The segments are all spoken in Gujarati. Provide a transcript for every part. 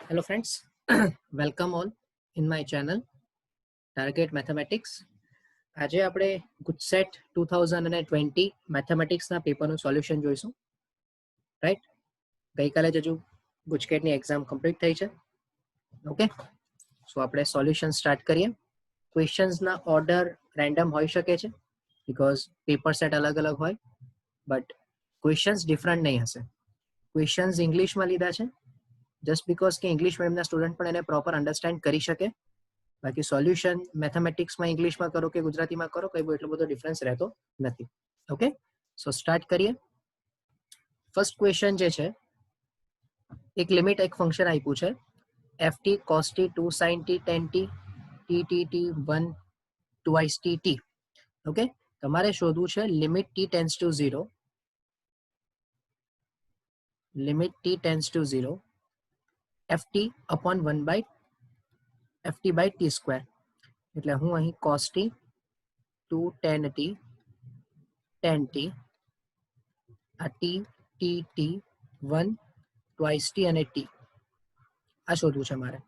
Hello friends, welcome all in my channel Target Mathematics. આજે આપણે ગુજસેટ 2020 મેથેમેટિક્સના પેપરનું સોલ્યુશન જોઈશું. રાઈટ, ગઈકાલે જ હજુ ગુજકેટની એક્ઝામ કમ્પ્લીટ થઈ છે. ઓકે, સો આપણે સોલ્યુશન સ્ટાર્ટ કરીએ. ક્વેશ્ચન્સના ઓર્ડર રેન્ડમ હોઈ શકે છે બિકોઝ પેપર સેટ અલગ અલગ હોય, બટ ક્વેશ્ચન્સ ડિફરન્ટ નહીં હશે. ક્વેશ્ચન્સ ઇંગ્લિશમાં લીધા છે જસ્ટ બિકોઝ કે ઇંગ્લિશ મીડિયમના સ્ટુડન્ટ પણ એને પ્રોપર અન્ડરસ્ટેન્ડ કરી શકે. બાકી સોલ્યુશન મેથેમેટિક્સમાં ઇંગ્લિશમાં કરો કે ગુજરાતીમાં કરો કંઈ એટલો બધો ડિફરન્સ રહેતો નથી. ઓકે, સો સ્ટાર્ટ કરીએ. ફર્સ્ટ ક્વેશ્ચન જે છે, એક લિમિટ એક ફંક્શન આપ્યું છે f t cos t 2 sine t 10 t t t t 1 2 t t. Okay, તમારે શોધવું છે limit t tends to 0, limit t tends to 0 ft upon 1 by ft by t square. એટલે હું અહીં cos t 2 tan t 10 t આ t t t 1 twice t અને t આ શોધવું છે મારે.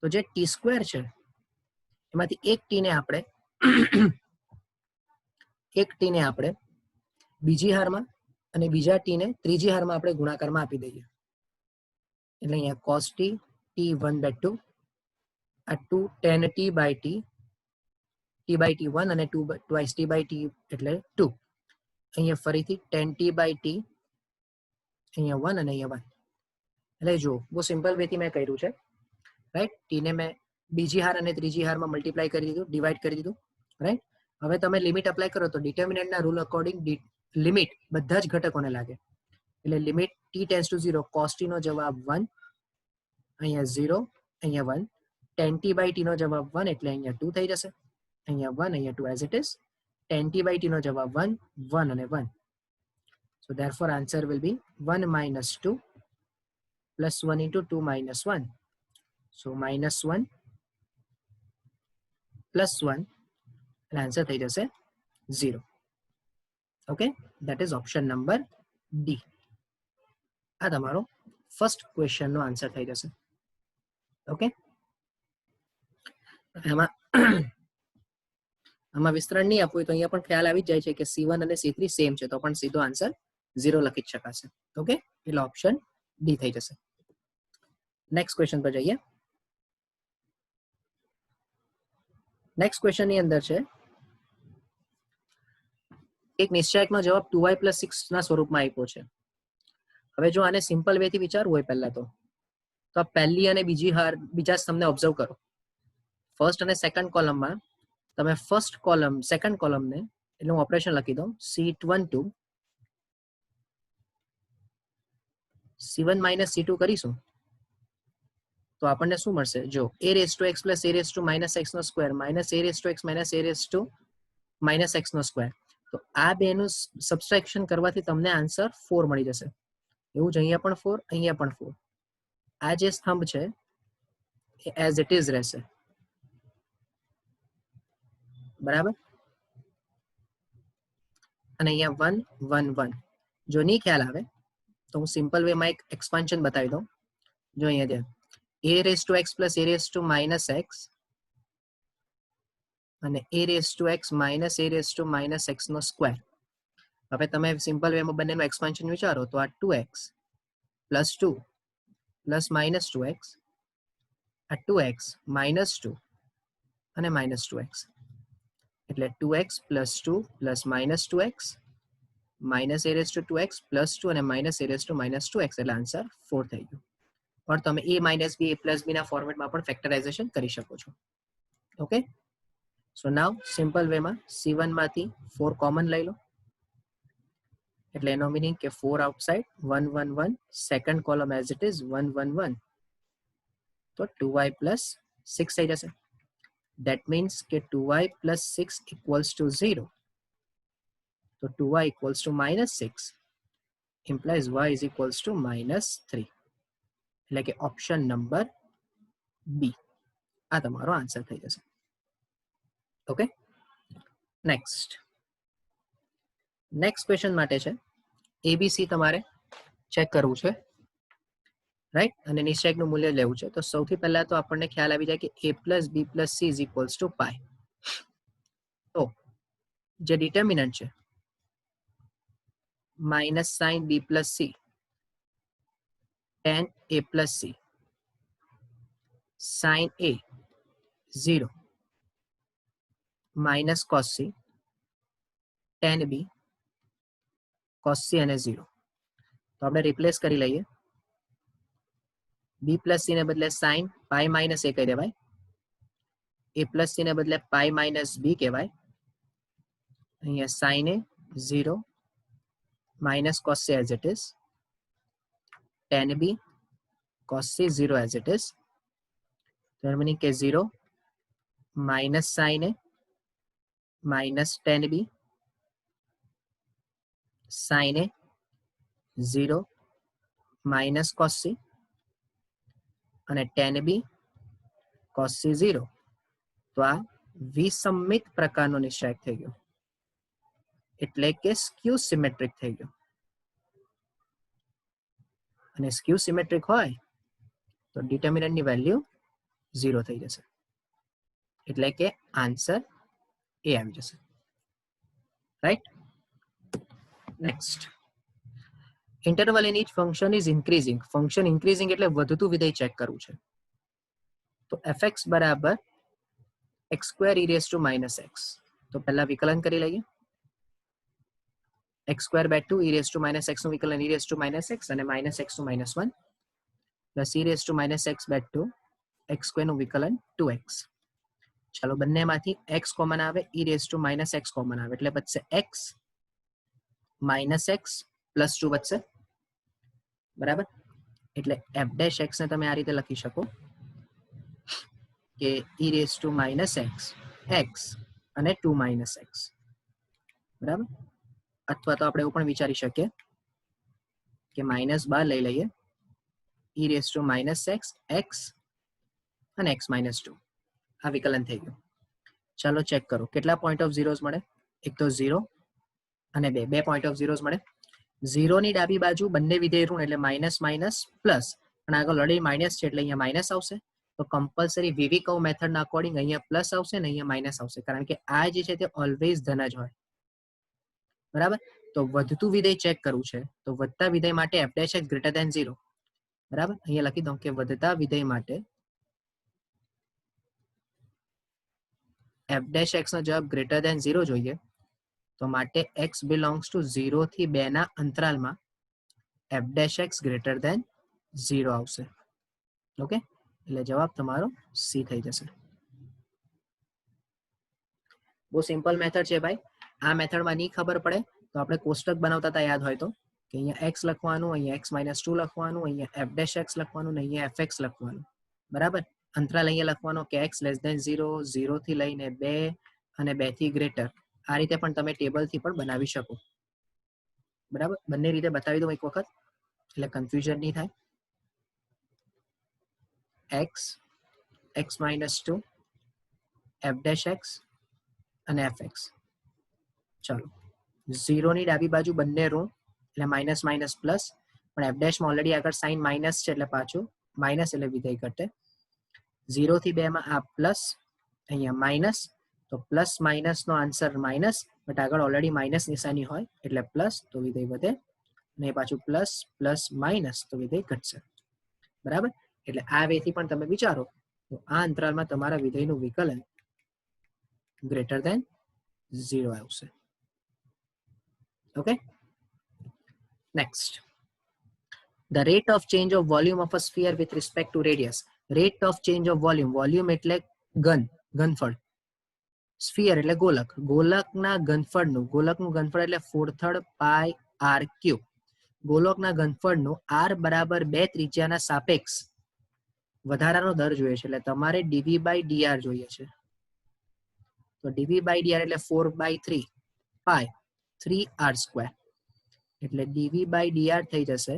તો જે t સ્ક્વેર છે એમાંથી એક t ને આપણે બીજી હારમાં અને બીજા t ને ત્રીજી હારમાં આપણે ગુણાકારમાં આપી દઈએ. એટલે અહીંયા cos t t1 by 2 આ 2 tan t by t by t1 અને 2 twice t by t એટલે 2. અહીંયા ફરીથી tan t by t, અહીંયા 1 અને અહીંયા 1. એટલે જો બહુ સિમ્પલ વેથી મેં કર્યું છે. રાઈટ, ટીને મેં બીજી હાર અને ત્રીજી હારમાં મલ્ટીપ્લાય કરી દીધું, ડિવાઈડ કરી દીધું. રાઈટ, હવે તમે લિમિટ અપ્લાય કરો તો ડિટર્મિનન્ટના રૂલ અકોર્ડિંગ લિમિટ બધા જ ઘટકોને લાગે. એટલે limit t tends to 0 cos t નો જવાબ 1, અહીંયા 0, અહીંયા 1. tan t by t નો જવાબ 1 એટલે અહીંયા 2 થઈ જશે. અહીંયા 1, અહીંયા 2 as it is. tan t by t નો જવાબ 1, 1 અને 1. So therefore answer will be 1 minus 2 plus 1 into 2 minus 1. So minus 1 plus 1 and answer થઈ જશે 0. Okay, that is option number D. આ તમારો ફર્સ્ટ ક્વેશ્ચન નો આન્સર થઈ જશે. ઓકે, આમાં વિસ્તરણ નહીં આપવું તો અહીંયા પણ ખ્યાલ આવી જાય છે કે C1 અને C3 સેમ છે તો પણ સીધો આન્સર 0 લખી શકાશે. ઓકે, એટલે ઓપ્શન ડી થઈ જશે. નેક્સ્ટ ક્વેશ્ચન પર જઈએ. નેક્સ્ટ ક્વેશ્ચન ની અંદર છે એક નિશ્ચયકનો જવાબ 2y + 6 ના સ્વરૂપમાં આપ્યો છે. હવે જો આને સિમ્પલ વે થી વિચારવું હોય પહેલા તો આ પહેલી અને બીજી હાર બીજા સ્તંભને ઓબ્ઝર્વ કરો. ફર્સ્ટ અને સેકન્ડ કોલમમાં તમે ફર્સ્ટ કોલમ સેકન્ડ કોલમને એટલે હું ઓપરેશન લખી દઉં C12 C1 - C2 કરીશું તો આપણને શું મળશે? જો a raised to x plus a raised to minus x નો square minus a raised to x minus a raised to minus x નો સ્ક્વેર. તો આ બેનું સબસ્ટ્રેક્શન કરવાથી તમને આન્સર 4 મળી જશે. એવું જ અહીંયા પણ 4, અહીંયા પણ 4. આ જે સ્તંભ છે એ એઝ ઇટ ઇઝ રહેશે. બરાબર, અને અહીંયા 1 1 1. જો નહીં ખ્યાલ આવે તો હું સિમ્પલ વેમાં એક એક્સપાન્શન બતાવી દઉં. જો અહીંયા ધ્યાન, a raised to x plus a raised to minus x અને a raised to x minus a raised to minus x નો સ્ક્વેર. હવે તમે સિમ્પલ વેમાં બંનેનું એક્સપાન્શન વિચારો તો આ 2x plus 2 plus minus 2x, આ 2x minus 2 અને minus 2x. એટલે 2x plus 2 plus minus 2x minus a raised to 2x plus 2 અને minus a raised to minus 2x એટલે આન્સર 4 થઈ ગયું. और તમે a minus b a plus b ના ફોર્મેટમાં પણ ફેક્ટરાઇઝેશન કરી શકો છો. ઓકે, સો નાવ સિમ્પલ વેમાં C1 માંથી 4 કોમન લઈ લો એટલે એનો મીનિંગ કે 4 outside 1 1 1. Second column as it is 1 1 1. તો 2y plus 6 થઈ જશે. That means કે 2y plus 6 equals to 0. તો 2y equals to minus 6 implies y is equals to minus 3. એટલે કે ઓપ્શન નંબર બી આ તમારો આન્સર થઈ જશે. ઓકે, નેક્સ્ટ ક્વેશ્ચન માટે છે ABC તમારે ચેક કરવું છે. રાઈટ, અને નિશ્ચયકનું મૂલ્ય લેવું છે. તો સૌથી પહેલા તો આપણને ખ્યાલ આવી જાય કે a plus b plus c is equals to pi. તો જે ડિટર્મિનન્ટ છે minus sine b plus c tan a plus c sin a 0 minus cos c tan b cos c અને 0. તો આપણે રિપ્લેસ કરી લઈએ. b પ્લસ c ને બદલે સાઇન પાઈ માઇનસ a કહી દેવાય. a પ્લસ c ને બદલે પાઈ માઇનસ b કહેવાય. અહીંયા sine a 0 minus cos c as it is, tan b cos c 0 as it is. Meaning કે 0 minus sine a minus tan b sin a 0 minus cos c અને tan b cos c 0. તો આ વિસંમિત પ્રકારનો નિશ્ચયક થઈ ગયો, એટલે કે સ્ક્યુ સિમેટ્રિક થઈ ગયો. અને સ્ક્યુ સિમેટ્રિક હોય તો ડિટર્મિનન્ટની વેલ્યુ 0 થઈ જશે, એટલે કે આન્સર એ આવી જશે. Right, next. Interval in each function is increasing. Function increasing એટલે વધતું વિધેય ચેક કરવું છે. તો fx બરાબર x square e raise to minus x. તો પહેલા વિકલન કરી લઈએ. x square by 2 e raise to minus x નું વિકલન e raise to minus x અને માઇનસ એક્સ નું minus 1 plus e raise to minus x by 2 x square નું વિકલન 2x. ચાલો બંનેમાંથી x કોમન આવે, e raise to minus x common આવે, એટલે બચશે x માઇનસ એક્સ પ્લસ 2 બચશે. બરાબર, એટલે f ડેશ x ને તમે આ રીતે લખી શકો કે e raise to minus x x અને 2 માઇનસ એક્સ. બરાબર, અથવા તો આપણે એવું પણ વિચારી શકીએ કે માઇનસ બાર લઈ લઈએ, e raise to minus x x અને x માઇનસ 2. આ વિકલન થઈ ગયું. ચાલો ચેક કરો કેટલા પોઈન્ટ ઓફ ઝીરોઝ મળે. એક તો 0 અને 2, 2 પોઈન્ટ ઓફ ઝીરોઝ મળે. 0 ની ડાબી બાજુ બંને વિધેય ઋણ એટલે માઇનસ માઇનસ પ્લસ, પણ આગળ ઓલરેડી માઇનસ છે એટલે અહીંયા માઇનસ આવશે. તો કમ્પલસરી વિવી કર્વ મેથડના અકોર્ડિંગ અહીંયા પ્લસ આવશે ને અહીંયા માઇનસ આવશે, કારણ કે આ જે છે તે ઓલવેઝ ધન જ હોય. બરાબર, તો વધતું વિધેય ચેક કરવું છે તો વધતા વિધેય માટે f dash x greater than 0. બરાબર, અહીંયા લખી દઉં કે વધતા વિધેય માટે f ડેશ x નો જવાબ ગ્રેટર ધેન 0 જોઈએ. તો માટે x બિલોંગ્સ ટુ 0 થી 2 ના અંતરાલમાં f dash x greater than 0 આવશે. ઓકે, એટલે જવાબ તમારો સી થઈ જશે. બહુ સિમ્પલ મેથડ છે ભાઈ. આ મેથડમાં નહીં ખબર પડે તો આપણે કોષ્ટક બનાવતા હતા યાદ હોય તો, કે અહીંયા x લખવાનું, અહીંયા x માઇનસ 2 લખવાનું, અહીંયા f ડેશ x લખવાનું ને અહીંયા fx લખવાનું. બરાબર, અંતરાલ અહીંયા લખવાનો કે x લેસ ધેન 0, 0 થી લઈને 2 અને 2 થી ગ્રેટર. આ રીતે પણ તમે ટેબલથી પણ બનાવી શકો. બરાબર, બંને રીતે બતાવી દઉં એક વખત એટલે કન્ફ્યુઝન નહીં થાય. x x minus 2 f dash x અને fx. ચાલો 0 ની ડાબી બાજુ બંને ઋણ એટલે માઇનસ માઇનસ પ્લસ, પણ f ડેશમાં ઓલરેડી આગળ સાઇન માઇનસ છે એટલે પાછું માઇનસ એટલે વિધેય ઘટે. 0 થી 2 માં આ પ્લસ, અહીંયા માઇનસ, તો પ્લસ માઇનસ નો આન્સર માઇનસ, બટ આગળ ઓલરેડી માઇનસ નિશાની હોય એટલે પ્લસ, તો વિધેય વધે, અને પાછું પ્લસ પ્લસ માઇનસ તો વિધેય ઘટશે. બરાબર, એટલે આ વેથી પણ તમે વિચારો તો આ અંતરાલમાં તમારા વિધેયનું વિકલન ગ્રેટર ધેન 0 આવશે. Okay, next. The rate of change of volume of a sphere with respect to radius. Rate of change of volume. Volume એટલે ઘનફળ. સ્ફિયર એટલે ગોલક. ગોલકના ઘનફળનું એટલે 4/3 પાઈ r ક્યુબ. ગોલકના ઘનફળનું r બરાબર 2 ત્રિજ્યાના સાપેક્ષ વધારાનો દર જોઈએ છે, એટલે તમારે dv by dr જોઈએ છે. તો dv by dr એટલે 4/3 પાઈ 3r², એટલે dv by dr થઈ જશે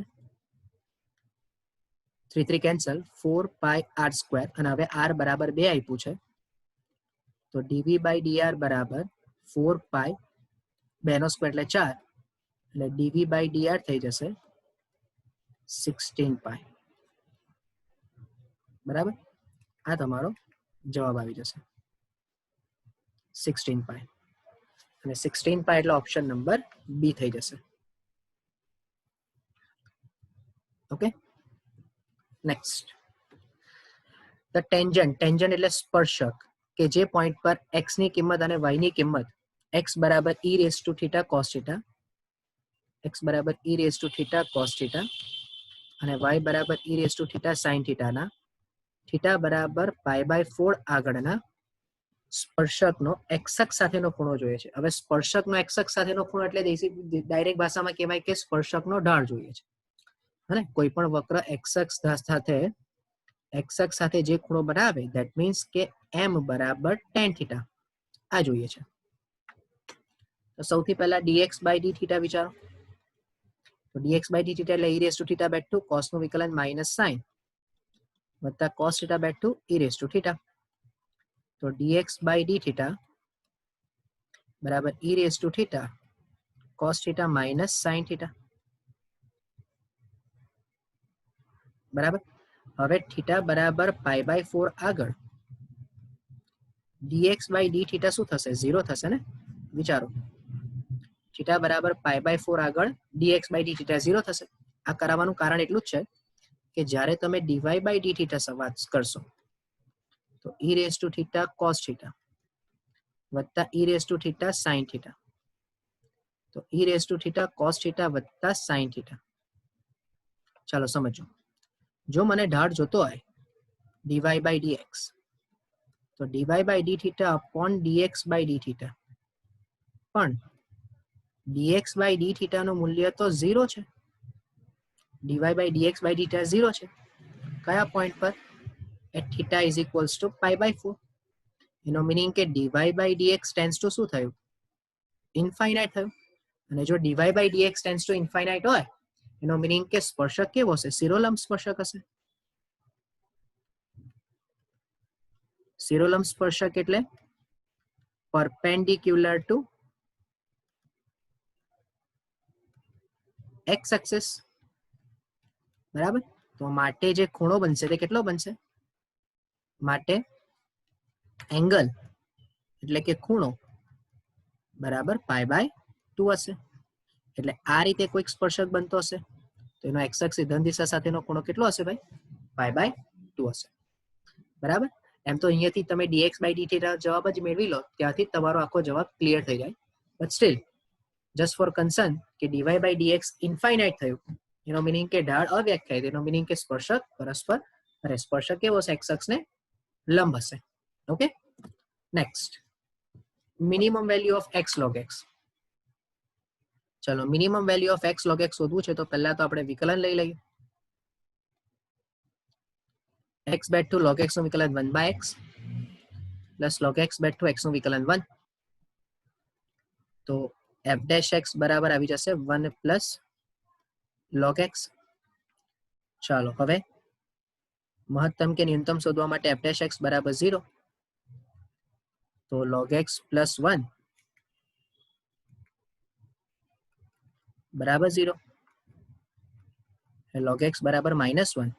3 3 કેન્સલ 4 પાઈ r², અને હવે r બરાબર 2 આપ્યું છે તો dv by dr બરાબર 4 પાઈ 2 નો સ્ક્વેર એટલે 4, એટલે dv by dr થઈ જશે 16 પાઈ. બરાબર, આ તમારો જવાબ આવી જશે 16 પાય, અને 16 પાય એટલે ઓપ્શન નંબર બી થઈ જશે. Okay, next the tangent. Tangent એટલે સ્પર્શક કે જે પોઈન્ટ પર x ની કિંમત અને y ની કિંમત x બરાબર e raise to theta cos theta, x બરાબર e raise to theta cos theta અને y બરાબર e raise to theta sin થીટાના થીટા બરાબર π/4 આગળના સ્પર્શકનો એક્સક સાથેનો ખૂણો જોઈએ છે. હવે સ્પર્શકનો એક્સક સાથેનો ખૂણો એટલે ડાયરેક્ટ ભાષામાં કહેવાય કે સ્પર્શકનો ઢાળ જોઈએ છે. હે, કોઈ પણ વક્ર એક્સક સાથે જે ખૂણો બનાવે ધેટ મીન્સ કે m બરાબર tan થીટા આ જોઈએ છે. તો સૌથી પહેલા dx બાય ડી થીટા વિચારો. તો dx બાય ડી થીટા એટલે e raise to theta back to cos નું વિકલન માઇનસ sin વત્તા cos theta back to e raise to theta. તો dx બાય ડી થીટા બરાબર e raise to theta cos theta minus sin theta. બરાબર, હવે થીટા બરાબર π/4 આગળ dx બાય ડી થીટા શું થશે? 0 થશે ને. વિચારો, થીટા બરાબર π/4 આગળ dx બાય ડી થીટા 0 થશે. આ કરાવવાનું કારણ એટલું જ છે કે જ્યારે તમે dy બાય ડી થીટા સવાદ કરશો તો e raise to theta cos theta વત્તા e raise to theta sin theta, તો e raise to theta cos theta વત્તા sin થીટા. ચાલો સમજો, જો મને ઢાળ જોતો હોય dy બાય dx તો dy by d theta upon dx by d theta, પણ dx બાય ડી થીટા નું મૂલ્ય તો 0 છે. dy by dx by d theta 0 છે. કયા પોઈન્ટ પર? At theta is equals to π/4. એનો મીનિંગ કે dy by dx tends to શું થયું? ઇન્ફાઇનાઇટ થયું. અને જો dy by dx tends to infinite હોય એનો મીનિંગ કે સ્પર્શક કેવો હશે? શિરોલંબ સ્પર્શક હશે. શિરોલંબ સ્પર્શક એટલે પરપેન્ડિક્યુલર ટુ x એક્સિસ. બરાબર, તો માટે જે ખૂણો બનશે તે કેટલો બનશે? માટે એંગલ એટલે કે ખૂણો બરાબર π/2 હશે. એટલે આ રીતે કોઈક સ્પર્શક બનતો હશે તો એનો x અક્ષ સિદ્ધાંત દિશા સાથેનો ખૂણો કેટલો હશે ભાઈ? π/2 હશે. બરાબર, એમ તો અહીંયાથી તમે dx બાય ડી થીટા જવાબ જ મેળવી લો, ત્યાંથી તમારો આખો જવાબ ક્લિયર થઈ જાય. But still just four concern કે dy બાય dx ઇન્ફાઇનાઇટ થયું એનો મીનિંગ કે ઢાળ અવ્યાખ્યાયિત, એનો મીનિંગ કે સ્પર્શક પરસ્પર અરે સ્પર્શક કેવો હશે? x અક્ષને લંબ હશે. Okay, next minimum value of x log x. ચલો minimum value of x log x શોધવું છે તો પહેલા તો આપણે વિકલન લઈ લઈએ. x back to log x નું વિકલન 1/x plus log x back to x નું વિકલન 1, તો f dash x બરાબર આવી જશે 1 પ્લસ log x. ચાલો હવે મહત્તમ કે ન્યૂનતમ શોધવા માટે f dash x બરાબર 0, તો log x પ્લસ 1 બરાબર 0, log x બરાબર -1,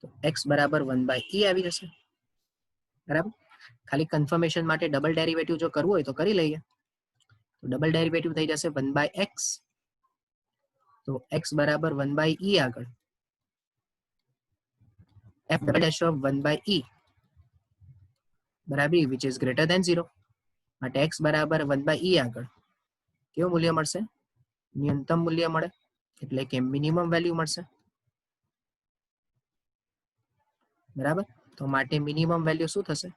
તો x બરાબર 1/e આવી જશે. બરાબર, ખાલી કન્ફર્મેશન માટે ડબલ ડેરિવેટિવ જો કરવું હોય તો કરી લઈએ. તો ડબલ ડેરિવેટિવ થઈ જશે 1/x, તો x બરાબર 1/e આગળ f dash of 1/e બરાબર which is greater than 0 માટે x બરાબર 1/e આગળ કેવું મૂલ્ય મળશે? ન્યૂનતમ મૂલ્ય મળે, એટલે કે મિનિમમ વેલ્યુ મળશે. બરાબર, તો માટે મિનિમમ વેલ્યુ શું થશે?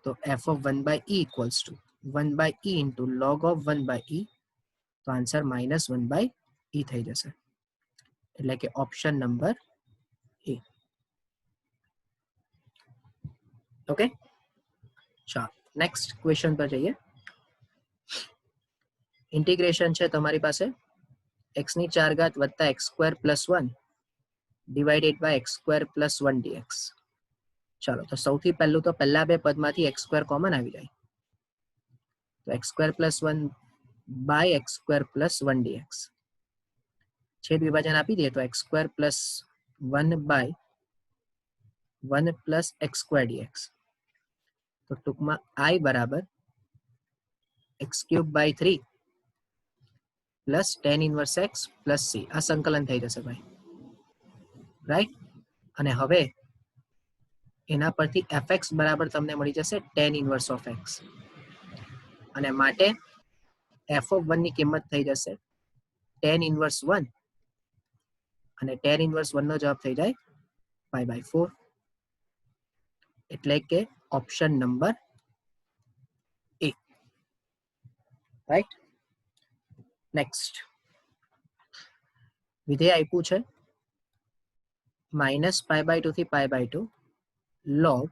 તો f of 1/e equals to 1/e into log of 1/e, તો આન્સર -1/e થઈ જશે. એટલે કે ઓપ્શન નંબર એ. ઓકે, ચાલો નેક્સ્ટ ક્વેશ્ચન પર જઈએ. ઇન્ટિગ્રેશન છે તમારી પાસે x⁴ વત્તા x² + 1 divided by x² + 1 dx. ચાલો તો સૌથી પહેલું તો પહેલા બે પદમાંથી x² કોમન આવી જાય, તો x² + 1 બાય x² + 1 dx. छेद विभाजन आपी दिए तो x square plus 1/1 plus x square dx, तो टूंकમાં I बराबर x cube by 3 plus tan inverse x plus c आ संकलन થઈ જશે ભાઈ, રાઈટ। અને હવે એના પરથી fx બરાબર તમને મળી જશે tan ઇનવર્સ ઓફ x, અને માટે f of 1 ની કિંમત થઈ જશે tan ઇનવર્સ 1, અને tan ઇનવર્સ 1 નો જવાબ થઈ જાય π/4, એટલે કે option number A, right. Next વિધેય આપ્યું છે -π/2 થી π/2 log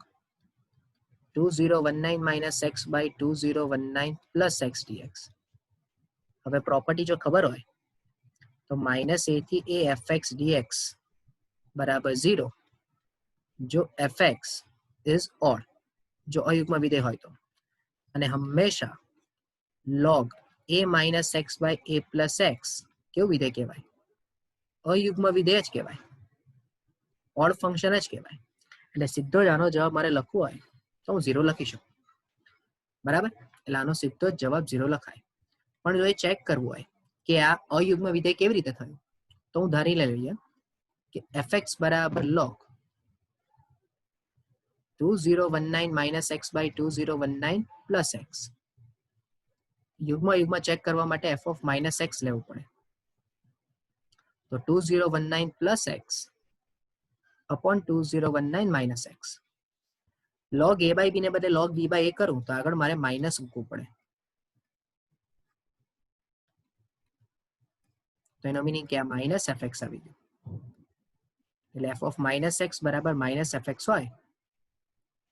2019 - x/2019 plus x dx। હવે પ્રોપર્ટી જો ખબર હોય તો -a થી a fx dx બરાબર 0 જો fx ઇઝ ઓડ, જો અયુગ્મ વિધેય હોય તો, અને હંમેશા log a - x/a plus x કેવું વિધેય કહેવાય? અયુગ્મ વિધેય જ કહેવાય, ઓડ ફંક્શન જ કહેવાય। એટલે સીધો જ આનો જવાબ મારે લખવો હોય તો હું 0 લખી શકું, બરાબર। એટલે આનો સીધો જ જવાબ 0 લખાય। પણ જો એ ચેક કરવું હોય કે આ અયુગ્મ વિધેય કેવી રીતે થયું, તો હું ધારી લઈએ કે fx બરાબર log 2019 - x/2019 પ્લસ x, યુગ્મ યુગ્મ ચેક કરવા માટે f of -x લેવું પડે, તો 2019 plus x upon 2019 minus x। log a/b ને બદલે log b/a કરું તો આગળ મારે માઇનસ મૂકવું પડે, તો એનો મીનિંગ કે આ માઇનસ fx આવી ગયું, એટલે f of -x બરાબર -fx હોય,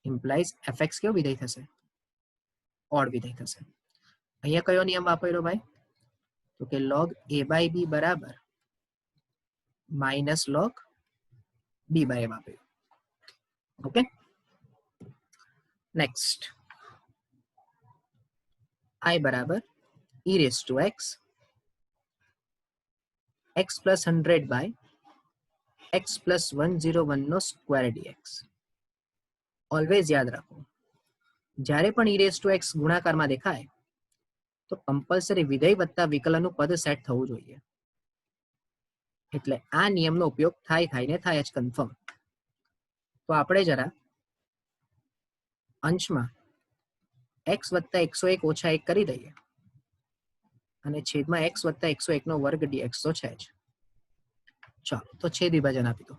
ઇમ્પ્લાઇઝ fx કેવું વિધેય થશે? ઓડ વિધેય થશે। અહીંયા કયો નિયમ વાપર્યો ભાઈ? તો કે log a/b બરાબર માઇનસ log b/a વાપર્યું, ઓકે। નેક્સ્ટ I બરાબર e raised to x x plus 100 by x plus 101 નો સ્ક્વેર dx। ઓલવેઝ યાદ રાખો, જ્યારે પણ e raised to x ગુણાકારમાં દેખાય તો કમ્પલસરી વિધેય વત્તા વિકલનનું પદ સેટ થવું જોઈએ, એટલે આ નિયમનો ઉપયોગ થાય ને થાય જ કન્ફર્મ। તો આપણે જરા અંશમાં x વત્તા 101 ઓછા 1 કરી દઈએ, અને છેદમાં x વત્તા 101 નો વર્ગ dx તો છે જ। ચાલો તો છેદ વિભાજન આપી દો,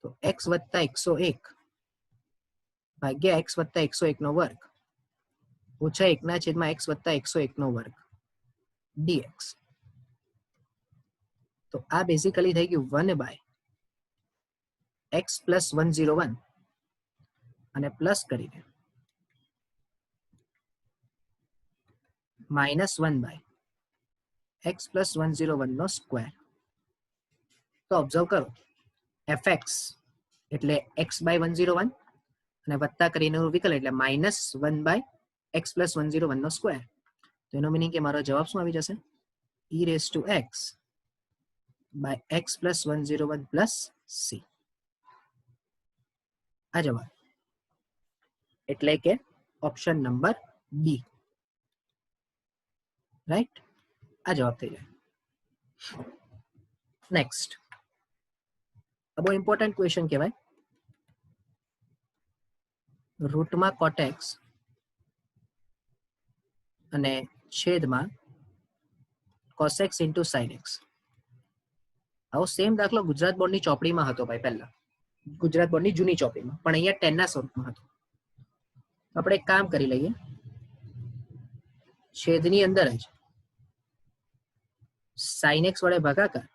તો x વત્તા 101 ભાગ્યા x વત્તા 101 નો વર્ગ ઓછા 1 ના છેદમાં x વત્તા 101 નો વર્ગ dx। તો આ બેઝિકલી થઈ ગયું 1/x પ્લસ 101, અને પ્લસ કરીને -1/x પ્લસ 101 નો સ્ક્વેર। તો ઓબ્ઝર્વ કરો, fx એટલે x/101 અને વત્તા કરીને વિકલ એટલે -1/x પ્લસ 101 નો સ્ક્વેર। તો એનો મીનિંગ કે મારો જવાબ શું આવી જશે? e raised to x by x plus 101 plus c, આ જવાબ, એટલે કે ઓપ્શન નંબર બી, રાઈટ। આ જવાબ થઈ જાય। નેક્સ્ટ બહુ ઇમ્પોર્ટન્ટ ક્વેશ્ચન કહેવાય, રૂટમાં cot x અને છેદમાં cos x into sin x। આવો સેમ દાખલો ગુજરાત બોર્ડની ચોપડીમાં હતો ભાઈ, પહેલા ગુજરાત બોર્ડની જૂની ચોપડીમાં, પણ અહીંયા 10 ના સ્વરૂપમાં હતો। આપણે એક કામ કરી લઈએ, છેદની અંદર જ sin x વડે ભાગાકાર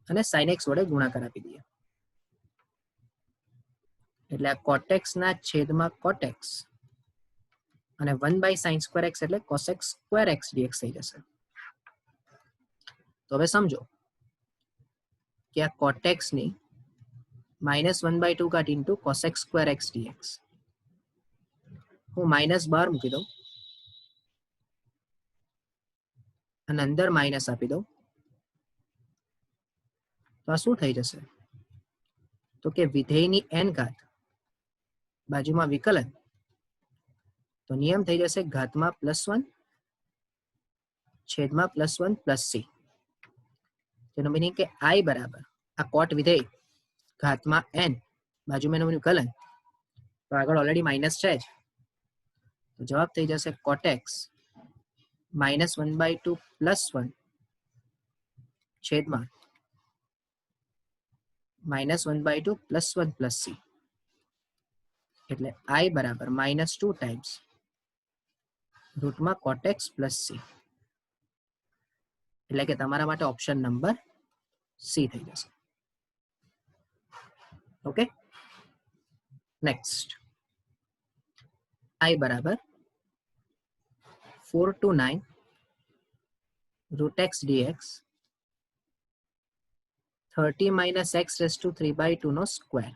અને sin x વડે ગુણાકાર આપી દઈએ, એટલે આ cot x ના છેદમાં cot x અને 1/sin square x એટલે cos x square x dx થઈ જશે। તો હવે સમજો કે આ cot x ની -1/2 કાઢી into cos x square x dx, હું માઇનસ બહાર મૂકી દઉં, અને અંદર માઇનસ આપી દઉં તો આ શું થઈ જશે? તો કે વિધેયની n ઘાત બાજુમાં વિકલન, તો નિયમ થઈ જશે ઘાતમાં +1 છેદમાં +1 + c. તેનો મીનિંગ કે i બરાબર આ કોટ વિધેય ઘાતમાં n બાજુમાં એનું વિકલન, તો આગળ ઓલરેડી માઇનસ છે જ, તો જવાબ થઈ જશે cot x -1/2 +1 છેદમાં -1/2 +1 + c. એટલે i બરાબર -2 ટાઈમ્સ રૂટમાં cot x + c. એટલે કે તમારા માટે ઓપ્શન નંબર સી થઈ જશે. ઓકે, નેક્સ્ટ i બરાબર 4 to 9 √x dx 30 - x⁻³ no square.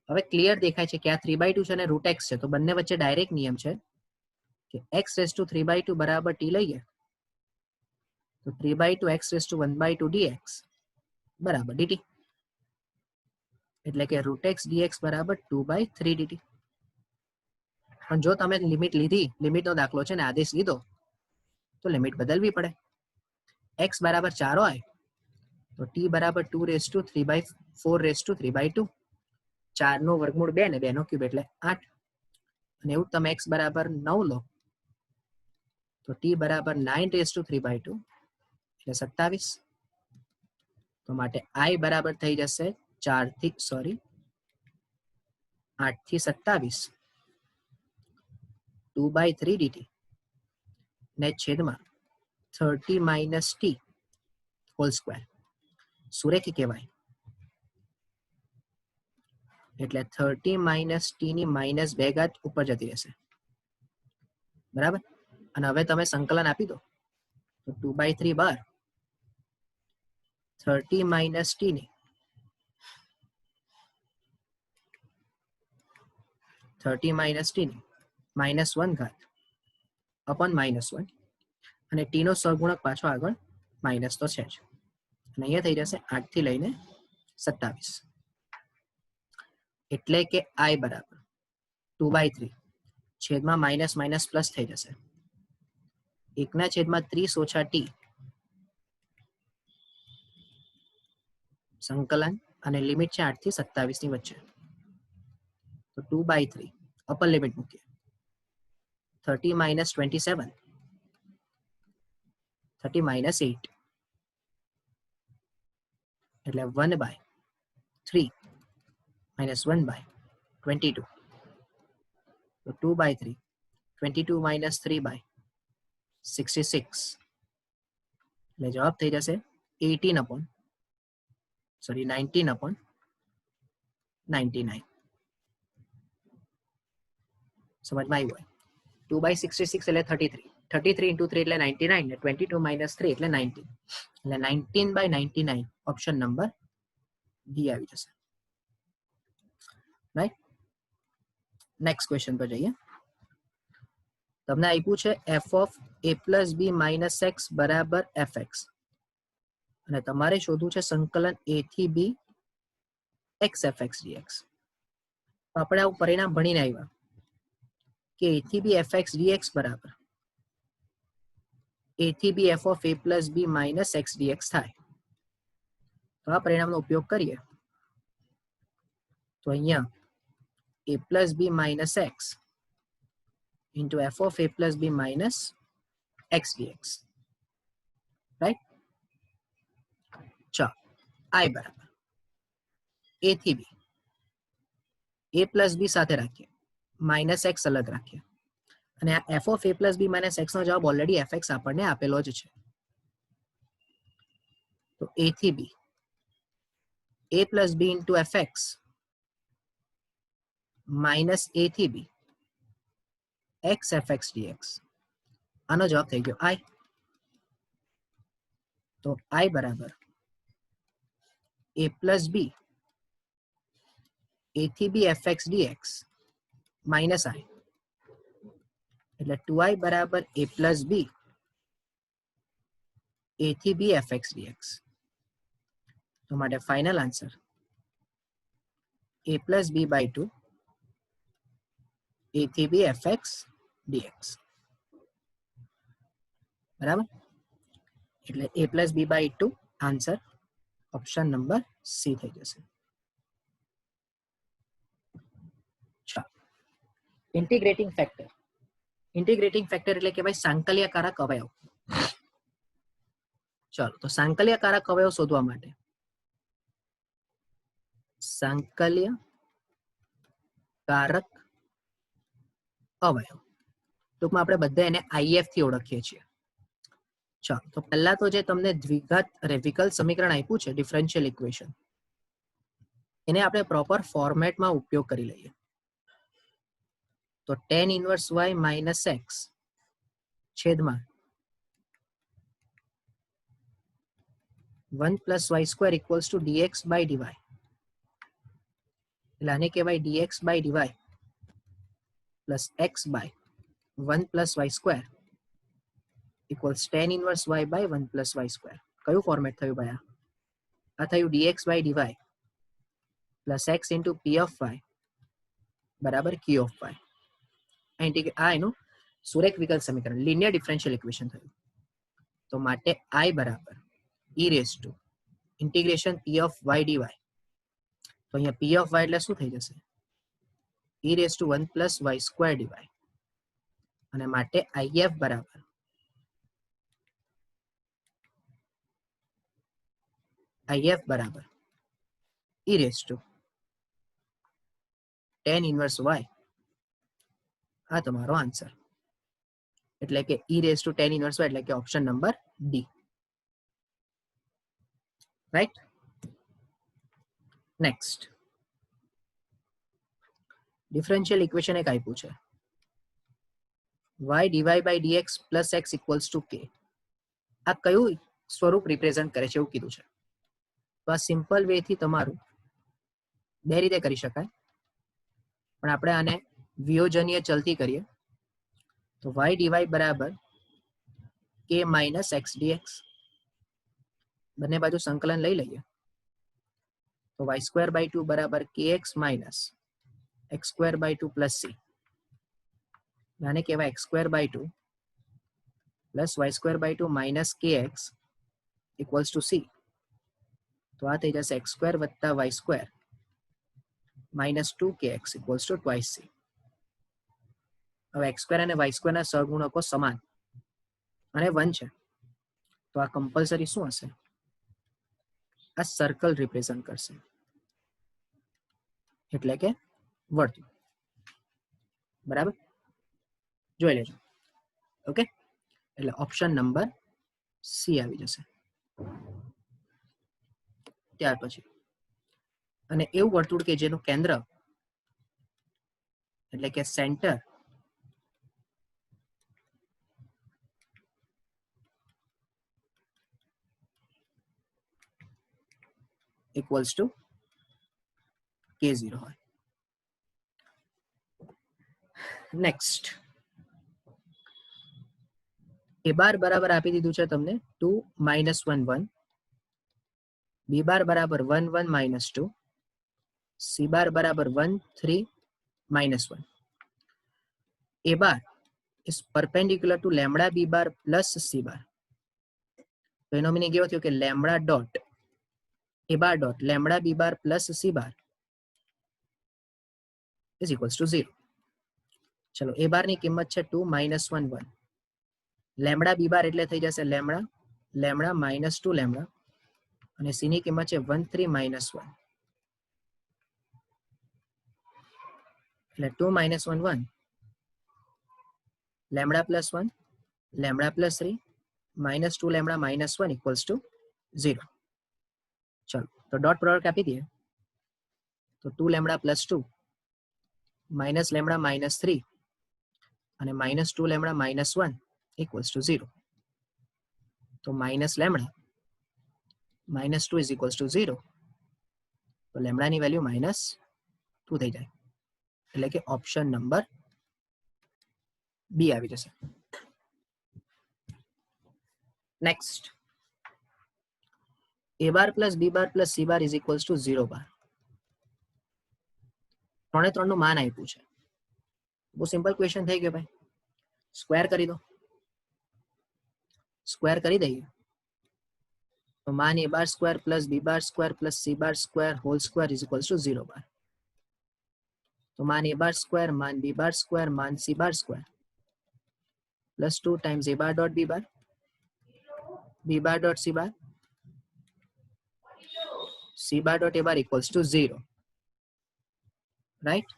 હવે ક્લિયર દેખાય છે કે આ 3/2 છે અને √x છે, તો બંને વચ્ચે ડાયરેક્ટ નિયમ છે કે x⁻³ બરાબર t લઈએ તો 3/2 x⁻² dx બરાબર dt. એટલે કે √x dx બરાબર 2/3 dt. પણ જો તમે લિમિટ લીધી, લિમિટનો દાખલો છે ને આદેશ લીધો, તો લિમિટ બદલવી પડે. x બરાબર 4 હોય તો t બરાબર 2⁵/4⁵3/2. 4 નો વર્ગમૂળ 2 ને 2 નો ક્યુબ એટલે 8. અને એવું તમે x બરાબર 9 લો તો t બરાબર 9⁵3/2 એટલે 27. તો માટે i બરાબર થઈ જશે 8 થી 27 2/3 dt ને છેદમાં 30 - t હોલ સ્ક્વેર. સુરેખી કહેવાય એટલે 30 - t ની -2 ઘાત ઉપર જતી રહેશે. બરાબર. અને હવે તમે સંકલન આપી દો તો 2/3 બાર 30 - t ની 30 - t ની -1 ઘાત અપન -1, અને t નો સહગુણક પાછો આગળ માઇનસ તો છે જ, અને અહીંયા થઈ જશે 8 થી લઈને 27. એટલે કે i બરાબર 2/3 છેદમાં માઇનસ માઇનસ પ્લસ થઈ જશે 1/30 - t સંકલન, અને લિમિટ છે 8 થી 27 ની વચ્ચે. તો 2/3 અપર લિમિટ મૂકીએ 30 - 27 30 - 8 એટલે 1/3 -1/22. તો 2/3 22 - 3/66 એટલે જવાબ થઈ જશે 19/99. સમજમાં આવ્યું હોય? 2/66 એટલે 33, 33 × 3 એટલે 99, ને 22 - 3 એટલે 19, એટલે 19/99 ઓપ્શન નંબર ડી આવી જશે. રાઈટ. નેક્સ્ટ ક્વેશ્ચન પર જઈએ. તમને આપ્યું છે f(a + b - x = fx), અને તમારે શોધવું છે સંકલન a થી b x fx dx. આપણે આવું પરિણામ ભણીને આવ્યા કે a થી b fx dx બરાબર a થી b f(a + b - x dx) થાય. તો આ પરિણામનો ઉપયોગ કરીએ તો અહીંયા a + b - x f(a + b - x dx. Right. ચાલો, i બરાબર a થી b, a + b સાથે રાખીએ, -x અલગ રાખીએ, અને આ f(a + b - x) નો જવાબ ઓલરેડી fx આપણને આપેલો જ છે. તો a થી b a + b × fx - a થી b x fx dx. આનો જવાબ થઈ ગયો i. તો i બરાબર a + b a થી b fx dx - i, એટલે 2i બરાબર a + b a થી b fx dx. તો માટે final answer a plus b by 2 a થી b fx dx. બરાબર, એટલે a plus b by 2 answer option number C થઈ જશે. Integrating factor. ઇન્ટિગ્રેટિંગ ફેક્ટર એટલે કે ભાઈ સાંકલ્યકારક અવયવ. ચાલો, તો સાંકલ્યકારક અવયવ શોધવા માટે સાંકલ્યકારક અવયવ ટૂંકમાં આપણે બધા એને IF થી ઓળખીએ છીએ. ચાલો, તો પહેલા તો જે તમને વિકલ સમીકરણ આપ્યું છે ડિફરન્શિયલ ઇક્વેશન, એને આપણે પ્રોપર ફોર્મેટમાં ઉપયોગ કરી લઈએ. તો tan inverse y minus x છેદમાં 1 plus y square equals to dx by dy. એટલે આને કહેવાય dx by dy plus x by 1 plus y square equals tan inverse y by 1 plus y square. કયું ફોર્મેટ થયું ભાઈ? આ થયું dx by dy plus x into p of y બરાબર q of y. આ એનું સુરેખ વિકલ સમીકરણ લિનિયર ડિફરન્શિયલ ઇક્વેશન થયું. તો માટે I બરાબર e raised to integration p of y dy. તો અહીંયા p of y એટલે શું થઈ જશે? e raised to 1 plus y square dy. અને માટે IF બરાબર e raised to tan inverse y. આ તમારો આન્સર, એટલે કે e raised to tan inverse y એટલે કે option number D. Right. Next, differential equation એક આપ્યું છે y dy by dx plus x equals to k. આ કયું સ્વરૂપ રિપ્રેઝન્ટ કરે છે એવું કીધું છે. તો આ સિમ્પલ વે થી તમારું બે રીતે કરી શકાય, પણ આપણે આને વિયોજનીય ચલથી કરીએ. તો y dy બરાબર k માઇનસ x dx. બંને બાજુ સંકલન લઈ લઈએ. તો y સ્ક્વેર બાય 2 બરાબર kx minus x square by 2 plus c. આને કહેવાય x square by 2 plus y square by 2 minus kx equals to c. તો આ થઈ જશે x સ્ક્વેર વત્તા y square minus 2kx equals to twice c. હવે x સ્ક્વેર અને y સ્ક્વેર ના સહગુણકો સમાન અને 1 છે, તો આ કમ્પલસરી શું હશે? આ સર્કલ રિપ્રેઝન્ટ કરશે, એટલે કે વર્તુળ. બરાબર, જોઈ લેજો. ઓકે, એટલે ઓપ્શન નંબર સી આવી જશે. ત્યાર પછી અને એવું વર્તુળ કે જેનું કેન્દ્ર એટલે કે સેન્ટર ઇક્વલ્સ ટુ k0 હોય. નેક્સ્ટ, a બાર બરાબર આપી દીધું છે તમને 2 minus 1 1, b બાર બરાબર 1 1 minus 2, c બાર બરાબર 1 3 minus 1. a bar is perpendicular to lambda b bar plus c bar. તો એનો મીનિંગ એવો થયો કે lambda dot a bar dot lambda b bar plus c bar is equals to 0. ચલો, a બાર ની કિંમત છે 2 minus 1 1. લેમ્બડા b બાર એટલે થઈ જશે લેમ્બડા લેમ્બડા માઇનસ 2 લેમ્બડા, અને c ની કિંમત છે 1 3 minus 1 એટલે 2 minus 1 1 lambda plus 1 lambda plus 3 minus 2 lambda minus 1 equals to 0. ચલો, તો ડોટ પ્રોડક્ટ આપી દઈએ. તો 2 lambda plus 2 minus lambda minus 3 અને minus 2 lambda minus 1 equals to 0. તો minus lambda minus 2 is equals to 0. તો લેમ્બડાની વેલ્યુ માઇનસ 2 થઈ જાય, એટલે કે ઓપ્શન નંબર બી આવી જશે. Next, a bar plus b bar plus c bar is equals to 0 બાર. ત્રણે ત્રણનું માન આપ્યું છે. બહુ સિમ્પલ ક્વેશ્ચન થઈ ગયો ભાઈ. સ્ક્વેર કરી દો. સ્ક્વેર કરી દઈએ તો માન a bar square plus b bar square plus c bar square whole square is equals to 0 bar. તો માન a બાર સ્ક્વેર માન b બાર સ્ક્વેર માન c bar square plus 2 times a bar dot b bar dot c bar dot a bar equals to 0. Right?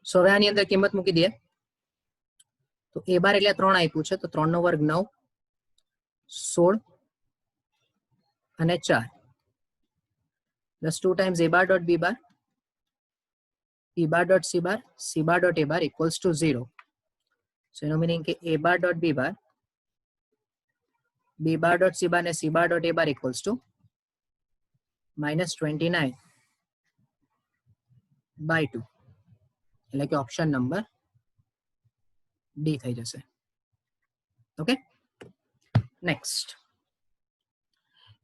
So હવે આની અંદર કિંમત મૂકી દઈએ તો a બાર એટલે 3 આપ્યું છે તો 3 નો વર્ગ 9, 16 અને 4 plus 2 times a bar dot b bar dot c bar dot a bar equals to 0. સો એનો મીનિંગ કે a bar dot b bar dot c બાર અને c bar dot a bar equals two -29/2. એટલે કે ઓપ્શન નંબર ડી થઈ જશે. Okay, next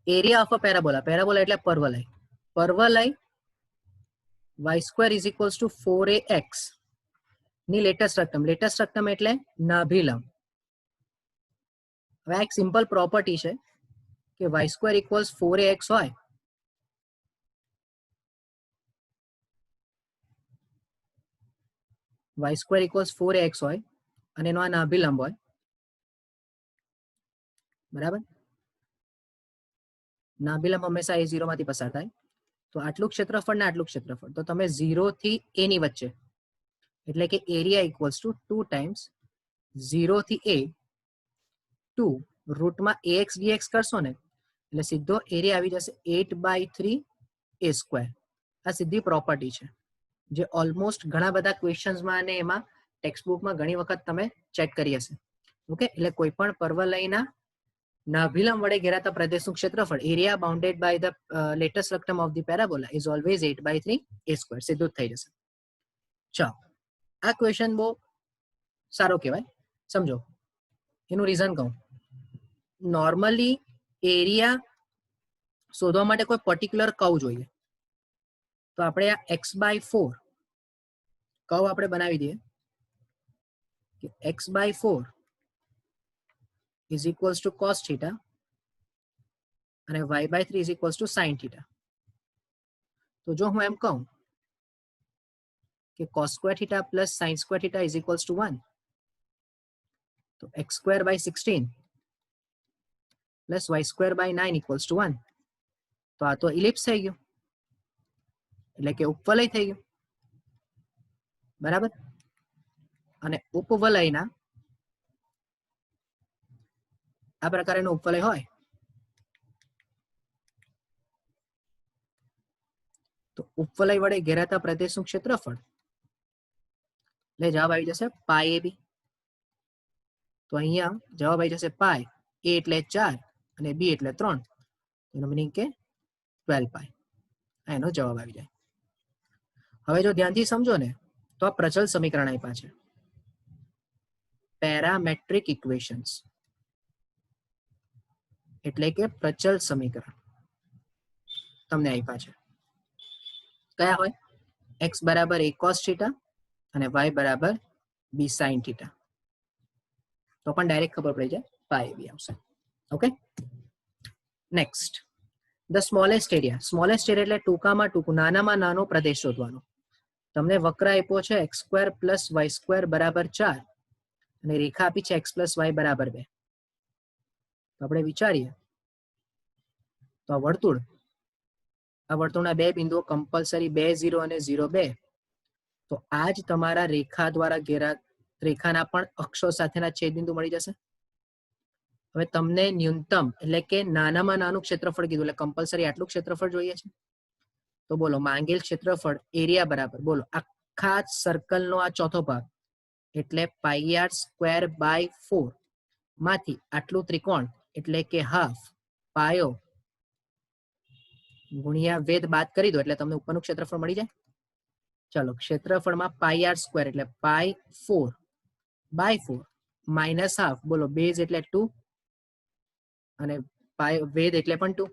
area of a parabola. Parabola એટલે પરવલય. પરવલય y² is equals two 4ax ની લેટેસ્ટ રકમ. લેટેસ્ટ રકમ એટલે નાભિલંબ. હવે એક સિમ્પલ પ્રોપર્ટી છે કે y² ઇક્વલ્સ 4ax હોય y² ઇક્વલ્સ 4ax હોય અને એનો આ નાભિલંબ હોય, બરાબર? નાભિલંબ હંમેશા a0 માંથી પસાર થાય. તો આટલું ક્ષેત્રફળ ને આટલું ક્ષેત્રફળ, તો તમે 0 થી a ની વચ્ચે એટલે કે એરિયા ઇક્વલ્સ ટુ 2 ટાઈમ્સ 0 થી a 2 રૂટમાં ax dx કરશો ને એટલે સીધો એરિયા આવી જશે 8/3a². આ સીધી પ્રોપર્ટી છે જે ઓલમોસ્ટ ઘણા બધા ક્વેશ્ચન્સમાં અને એમાં ટેક્સ્ટબુકમાં ઘણી વખત તમે ચેક કરી હશે. ઓકે, એટલે કોઈ પણ પરવલયના નાભિલંબ વડે ઘેરાતા પ્રદેશનું ક્ષેત્રફળ area bounded by the latus rectum of the parabola is always 8/3a². સીધું જ થઈ જશે. ચાલો, આ ક્વેશ્ચન બહુ સારો કહેવાય. સમજો એનું રીઝન કહું. નોર્મલી એરિયા શોધવા માટે કોઈ પર્ટિક્યુલર કર્વ જોઈએ. તો આપણે આ x/4 કર્વ આપણે બનાવી દઈએ કે x/4 is equals to cos theta અને y/3 is equals to sin theta. તો જો હું એમ કહું કે cos² theta plus sin² theta is equals to 1, તો x²/16 plus y²/9 equals to 1. તો આ તો ઇલિપ્સ થઈ ગયું, એટલે કે ઉપવલય થઈ ગયું, બરાબર? અને ઉપવલયના આ પ્રકારનું ઉપવલય હોય તો ઉપવલય વડે ઘેરાતા પ્રદેશનું ક્ષેત્રફળ એટલે જવાબ આવી જશે πab. તો અહીંયા જવાબ આવી જશે પાઈ. a એટલે 4 અને b એટલે 3, એનો મીનિંગ કે 12π. એનો જવાબ આવી જાય. હવે જો ધ્યાનથી સમજો ને તો આ પ્રચલ સમીકરણ આપ્યા છે, પેરામેટ્રિક ઇક્વેશન્સ એટલે કે પ્રચલ સમીકરણ તમને આપ્યા છે. કયા હોય? x બરાબર a cos theta અને y બરાબર b sin theta. તો પણ ડાયરેક્ટ ખબર પડી જાય πab આવશે. Okay, next the smallest area. Smallest area એટલે ટૂંકામાં ટૂંકું, નાનામાં નાનો પ્રદેશ શોધવાનો. તમને વક્ર આપ્યો છે x² + y² બરાબર 4 અને રેખા આપી છે x + y બરાબર 2. તો આપણે વિચારીએ તો આ વર્તુળના બે બિંદુઓ કમ્પલસરી 2, 0 અને 0, 2. તો આ જ તમારા રેખા દ્વારા રેખાના પણ અક્ષો સાથેના છેદબિંદુ મળી જશે. હવે તમને ન્યૂનતમ એટલે કે નાનામાં નાનું ક્ષેત્રફળ કીધું, એટલે કમ્પલસરી આટલું ક્ષેત્રફળ જોઈએ છે. તો બોલો માંગેલ ક્ષેત્રફળ એરિયા બરાબર, બોલો આખા સર્કલનો આ ચોથો ભાગ એટલે πr²/4 માંથી આટલું ત્રિકોણ એટલે કે હાફ પાયો ગુણ્યા વેધ બાદ કરી દો એટલે તમને ઉપરનું ક્ષેત્રફળ મળી જાય. ચલો, ક્ષેત્રફળમાં πr² એટલે π4/4 માઇનસ હાફ, બોલો બેઝ એટલે 2 અને પાઈ વેધ એટલે પણ 2,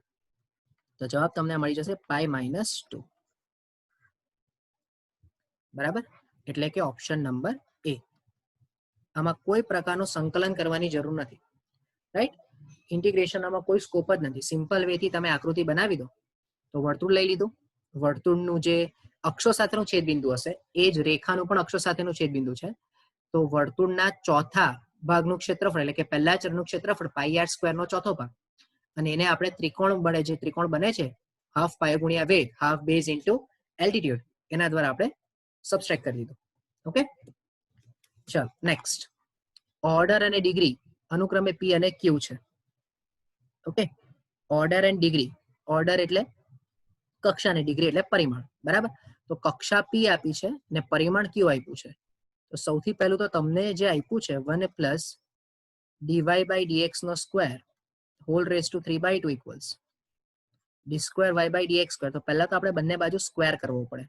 તો જવાબ તમને મળી જશે પાઈ માઇનસ 2. બરાબર, એટલે કે ઓપ્શન નંબર એ. આમાં કોઈ પ્રકારનું સંકલન કરવાની જરૂર નથી, રાઈટ. ઇન્ટિગ્રેશન આમાં કોઈ સ્કોપ જ નથી. સિમ્પલ વે થી તમે આકૃતિ બનાવી દો. તો વર્તુળ લઈ લીધું, વર્તુળનું જે અક્ષો સાથેનું છેદબિંદુ હશે એ જ રેખાનું પણ અક્ષો સાથેનું છેદબિંદુ છે. તો વર્તુળના ચોથા ભાગનું ક્ષેત્રફળ એટલે કે પહેલા ચરનું ક્ષેત્રફળ પાઈ આર સ્ક્વેર નો ચોથો ભાગ, અને એને આપણે ત્રિકોણ બને, જે ત્રિકોણ બને છે હાફ પાય ગુણ્યા વેધ, હાફ બેઝ ઇન્ટુ એલ્ટિટ્યુડ, એના દ્વારા આપણે સબસ્ટ્રેક્ટ કરી દીધું. ઓકે, ચાલો નેક્સ્ટ. ઓર્ડર અને ડિગ્રી અનુક્રમે પી અને ક્યુ છે. Okay, order and degree. Order એટલે કક્ષા અને ડિગ્રી એટલે પરિમાણ. બરાબર, તો કક્ષા પી આપી છે ને પરિમાણ ક્યુ આપ્યું છે. તો સૌથી પહેલું તો તમને જે આપ્યું છે 1 પ્લસ ડીવાય બાય ડીએક્સ નો square whole raise to 3/2 equals d square y by d x square. તો પહેલા તો આપણે બંને બાજુ સ્ક્વેર કરવો પડે.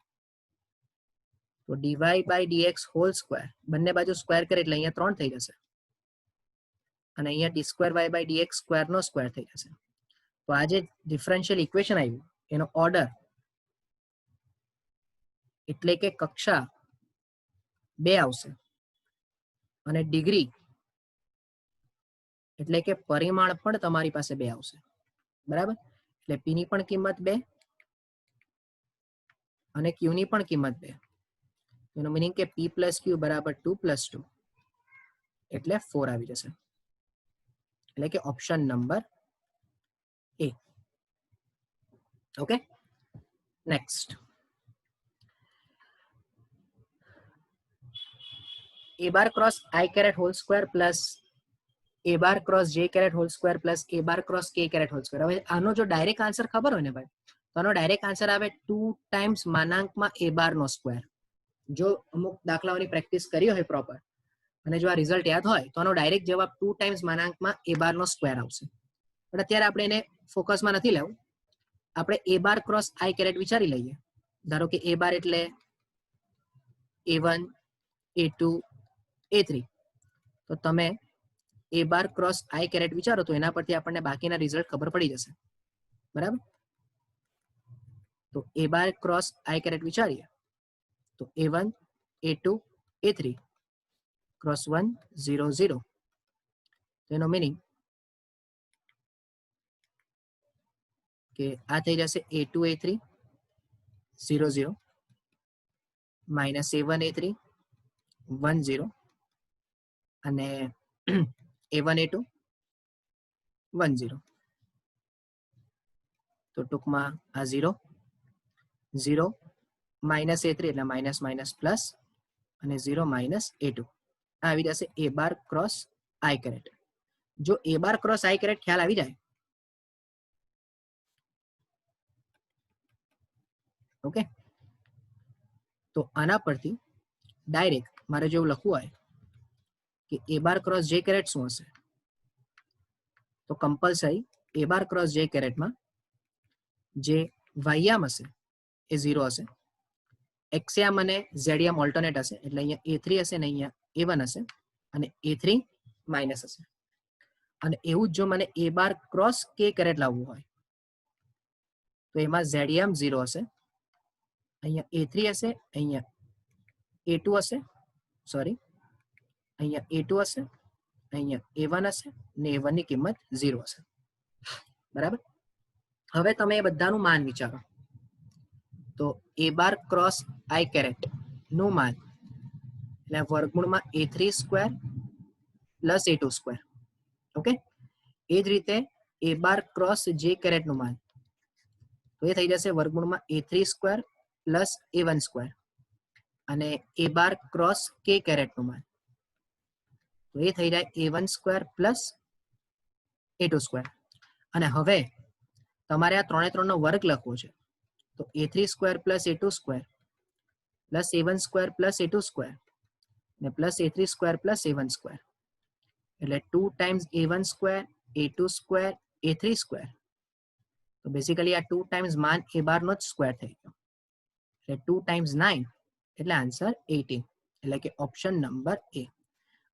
તો d y by d x whole square, બંને બાજુ સ્ક્વેર કરે એટલે અહીંયા 3 થઈ જશે, અને અહીંયા d square y by d x square નો સ્ક્વેર થઈ જશે. તો આ જે ડિફરન્શિયલ ઇક્વેશન આવ્યું એનો ઓર્ડર એટલે કે કક્ષા 2 આવશે, અને ડિગ્રી એટલે કે પરિમાણ પણ તમારી પાસે 2 આવશે. બરાબર, એટલે પી ની પણ કિંમત 2 અને ક્યુ ની પણ કિંમત 2. એનો મીનિંગ કે પી પ્લસ ક્યુ બરાબર 2 + 2 એટલે 4 આવી જશે. એટલે કે option number A. Okay, next. a bar cross I caret whole square plus a bar cross j caret whole square plus a bar cross k caret whole square. હવે આનો જો ડાયરેક્ટ આન્સર ખબર હોય ને ભાઈ, તો આનો ડાયરેક્ટ આન્સર આવે 2 ટાઈમ્સ માનાંકમાં a બાર નો સ્ક્વેર. જો અમુક દાખલાઓની પ્રેક્ટિસ કરી હોય પ્રોપર અને જો આ રિઝલ્ટ યાદ હોય તો આનો ડાયરેક્ટ જવાબ 2 ટાઈમ્સ માનાંકમાં a બાર નો સ્ક્વેર આવશે. પણ અત્યારે આપણે એને ફોકસમાં નથી લેવું. આપણે a bar cross I caret વિચારી લઈએ. ધારો કે a બાર એટલે a1 a2 a3. તો તમે a bar cross I caret વિચારો તો એના પરથી આપણને બાકીના રિઝલ્ટ ખબર પડી જશે. બરાબર, તો a bar cross I caret વિચારીએ તો a1 a2 a3 ક્રોસ 1 0 0. તેનો મીનિંગ કે આ થઈ જશે a2 a3 0 0 minus a1 a3 1 0 અને a1 a2 1 0. તો ટૂંકમાં આ 0 0 માઇનસ a3 એટલે માઇનસ માઇનસ પ્લસ અને 0 માઇનસ a2 આવી જશે a bar cross I caret. જો a bar cross I caret ખ્યાલ આવી જાય, ઓકે, તો આના પરથી ડાયરેક્ટ મારે જેવું લખવું હોય કે a bar cross j caret શું હશે, તો compulsory a bar cross j કેરેટમાં જે વાયયામ હશે એ 0 હશે, એક્સયામ અને ઝેડયામ ઓલ્ટરનેટ હશે. એટલે અહીંયા a3 હશે ને અહીંયા a1 હશે, અને a3 માઇનસ હશે. અને એવું જ જો મને a bar cross k caret લાવવું હોય તો એમાં ઝેડયામ 0 હશે, અહીંયા a3 હશે, અહીંયા a2 હશે, સોરી અહીંયા a2 હશે, અહીંયા a1 હશે ને a1 ની કિંમત 0 હશે. બરાબર, હવે તમે એ બધાનું માન વિચારો. તો a bar cross I caret નું માન એટલે વર્ગમૂળમાં a3 square plus a2 square. Okay, એ જ રીતે a bar cross j caret નું માન તો એ થઈ જશે વર્ગમૂળમાં a3 square plus a1 square, અને a bar cross k caret નું માન તો એ થઈ જાય a1 square plus a2 square. અને હવે તમારે આ 3 3 નો વર્ગ લખવો છે. તો a3 square plus a2 square plus a1 square plus a2 square ને plus a3 square plus a1 square, એટલે 2 times a1 square a2 square a3 square. તો બેઝિકલી આ 2 ટાઈમ્સ માન a બાર નો જ સ્ક્વેર થઈ ગયો, એટલે 2 ટાઈમ્સ 9 એટલે આન્સર 18. એટલે કે ઓપ્શન નંબર એ.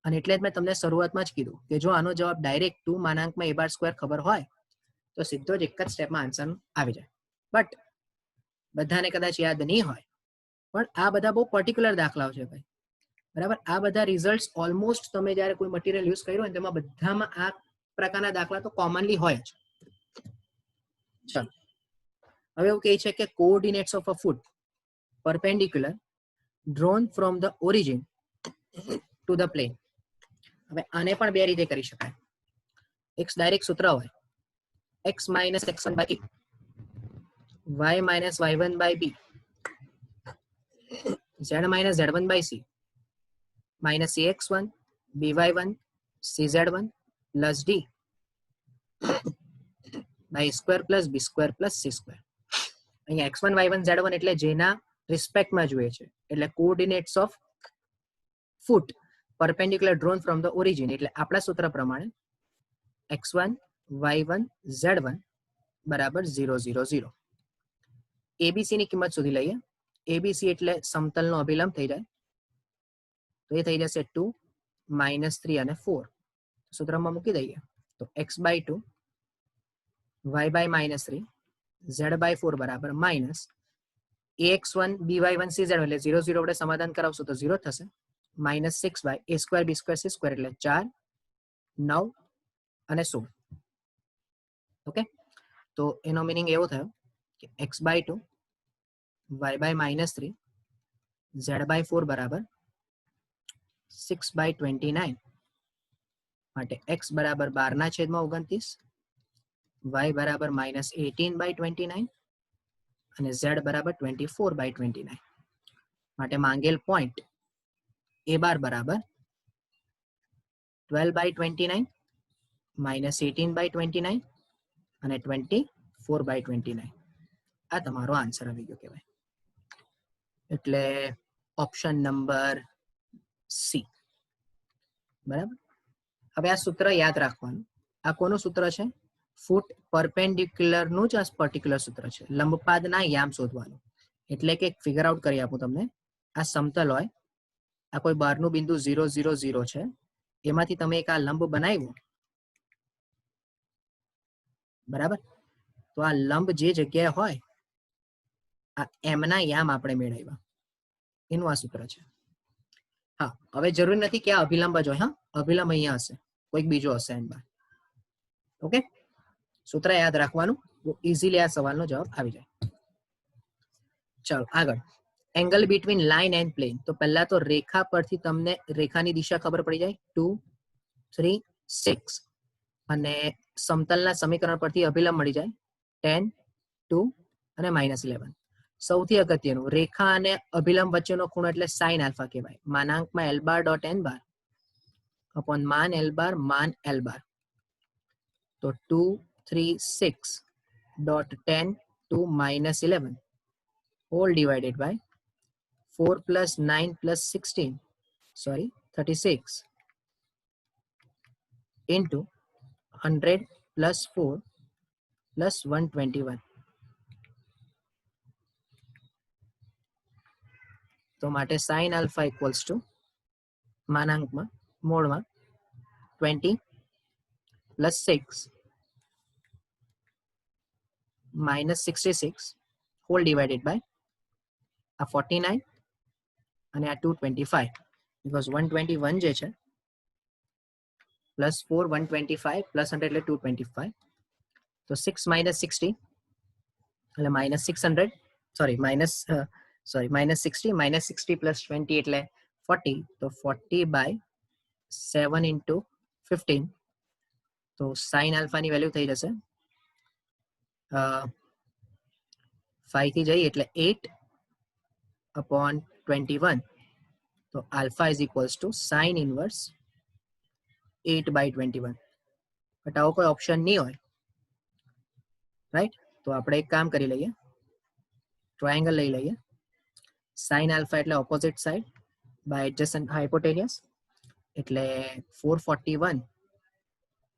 અને એટલે જ મેં તમને શરૂઆતમાં જ કીધું કે જો આનો જવાબ ડાયરેક્ટ 2 માનાંકમાં a બાર સ્ક્વેર ખબર હોય તો સીધો જ એક જ સ્ટેપમાં આન્સર આવી જાય. બટ બધાને કદાચ યાદ નહીં હોય, પણ આ બધા બહુ પર્ટિક્યુલર દાખલાઓ છે ભાઈ, બરાબર. આ બધા રિઝલ્ટ ઓલમોસ્ટ તમે જ્યારે કોઈ મટીરિયલ યુઝ કર્યું હોય તેમાં બધામાં આ પ્રકારના દાખલા તો કોમનલી હોય જ. ચાલો, હવે એવું કહે છે કે coordinates of a foot perpendicular drawn from the origin to the plane. હવે આને પણ બે રીતે કરી શકાય. એક ડાયરેક્ટ સૂત્ર હોય x minus x1 by a, y minus y1 by b, z minus z1 by c, minus ax1 by1 cz1 plus d by square plus b square plus c square. અહીંયા x1 y1 z1 એટલે જેના રિસ્પેક્ટમાં જોઈએ છે, એટલે coordinates of foot perpendicular drawn from the origin, એટલે આપણા સૂત્ર પ્રમાણે x1 y1 z1 બરાબર 0 0 0. abc ની કિંમત શોધી લઈએ. abc એટલે સમતલનો અભિલંબ થઈ જાય, તો એ થઈ જશે 2 -3 અને 4. સૂત્રમાં મૂકી દઈએ તો x/2 y/-3 z/4 બરાબર માઇનસ ax1 by1 cz એટલે 0 0 વડે સમાધાન કરાવશું તો 0 થશે, minus 6 a square b square c square એટલે 4 9 અને 16. ઓકે, તો એનો મિનિંગ એવો થયો કે x/2 y/-3 z/4 બરાબર 6/29 માટે x બરાબર 12/29, y બરાબર -18/29 અને z બરાબર 24/29. માટે માંગેલ પોઈન્ટ a બાર બરાબર 12/29 -18/29 અને 24/29. આ તમારો આન્સર આવી ગયો કહેવાય. એટલે ઓપ્શન નંબર સી. બરાબર. હવે આ સૂત્ર યાદ રાખવાનું. આ કોનું સૂત્ર છે? ફૂટ પરપેન્ડિક્યુલર નું જ આ પર્ટિક્યુલર સૂત્ર છે. લંબપાદના યામ શોધવાનું. એટલે કે ફિગર આઉટ કરી આપું તમને. આ સમતલ હોય, આ કોઈ બહારનું બિંદુ 0 0 0 છે, એમાંથી તમે એક આ લંબ બનાવ્યું, બરાબર. તો આ લંબ જે જગ્યાએ હોય, આ એમના યામ આપણે મેળવ્યા, એનું આ સૂત્ર છે. હા, હવે જરૂર નથી કે આ અભિલંબ જ હોય. હા, અભિલંબ અહીંયા હશે, કોઈક બીજો હશે એમ બાર. ઓકે, સૂત્ર યાદ રાખવાનું, બહુ ઇઝીલી આ સવાલનો જવાબ આવી જાય. ચાલો આગળ. Angle between line and plane. તો પહેલા તો રેખા પરથી તમને રેખાની દિશા ખબર પડી જાય, 2 3 6, અને સમતલના સમીકરણ પરથી અભિલંબ મળી જાય 10 2 અને -11. સૌથી અગત્યનું, રેખા અને અભિલંબ વચ્ચેનો ખૂણો એટલે સાઇન આલ્ફા કહેવાય. માનાંકમાં l બાર ડોટ n બાર અપોન માન l બાર માન l બાર. તો 2 3 6 dot 10 2 -11 whole divided by 4 plus 9 plus 16, sorry 36 into 100 plus 4 plus 121. તો માટે sin alpha equals to માનાંકમાં મોડમાં 20 plus 6 minus 66 whole divided by આ 49 અને આ 225, because 121 જે છે પ્લસ 4 125 પ્લસ 100 એટલે 225. તો 6 minus 60 એટલે minus 600, minus 60 minus 60 plus 20 એટલે 40. તો 40 by 7 into 15. તો sin આલ્ફાની વેલ્યુ થઈ જશે 5 થી જઈએ એટલે 8 upon 21. તો alpha is equals to sin inverse 8/21. But આવો કોઈ ઓપ્શન નહીં હોય, રાઈટ. તો આપણે એક કામ કરી લઈએ, ટ્રાયેંગલ લઈ લઈએ. sin alpha એટલે ઓપોઝિટ સાઈડ બાય એડજસન્ટ હાઇપોટેનિયસ, એટલે 441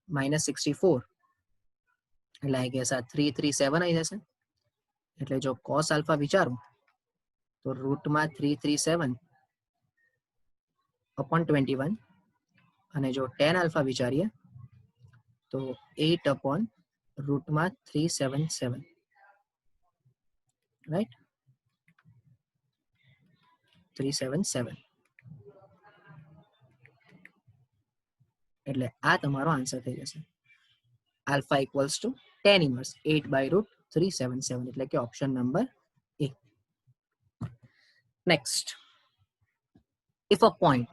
minus 64 એટલે આઈ ગેસ આ 337 આવી જશે. એટલે જો cos આલ્ફા વિચારું તો રૂટમાં 337 upon 21 અને જો tan આલ્ફા વિચારીએ તો 8/√377, રાઈટ, 377. એટલે આ તમારો આન્સર થઈ જશે. Alpha equals to tan inverse 8/√377, એટલે કે option number A. Next, if a point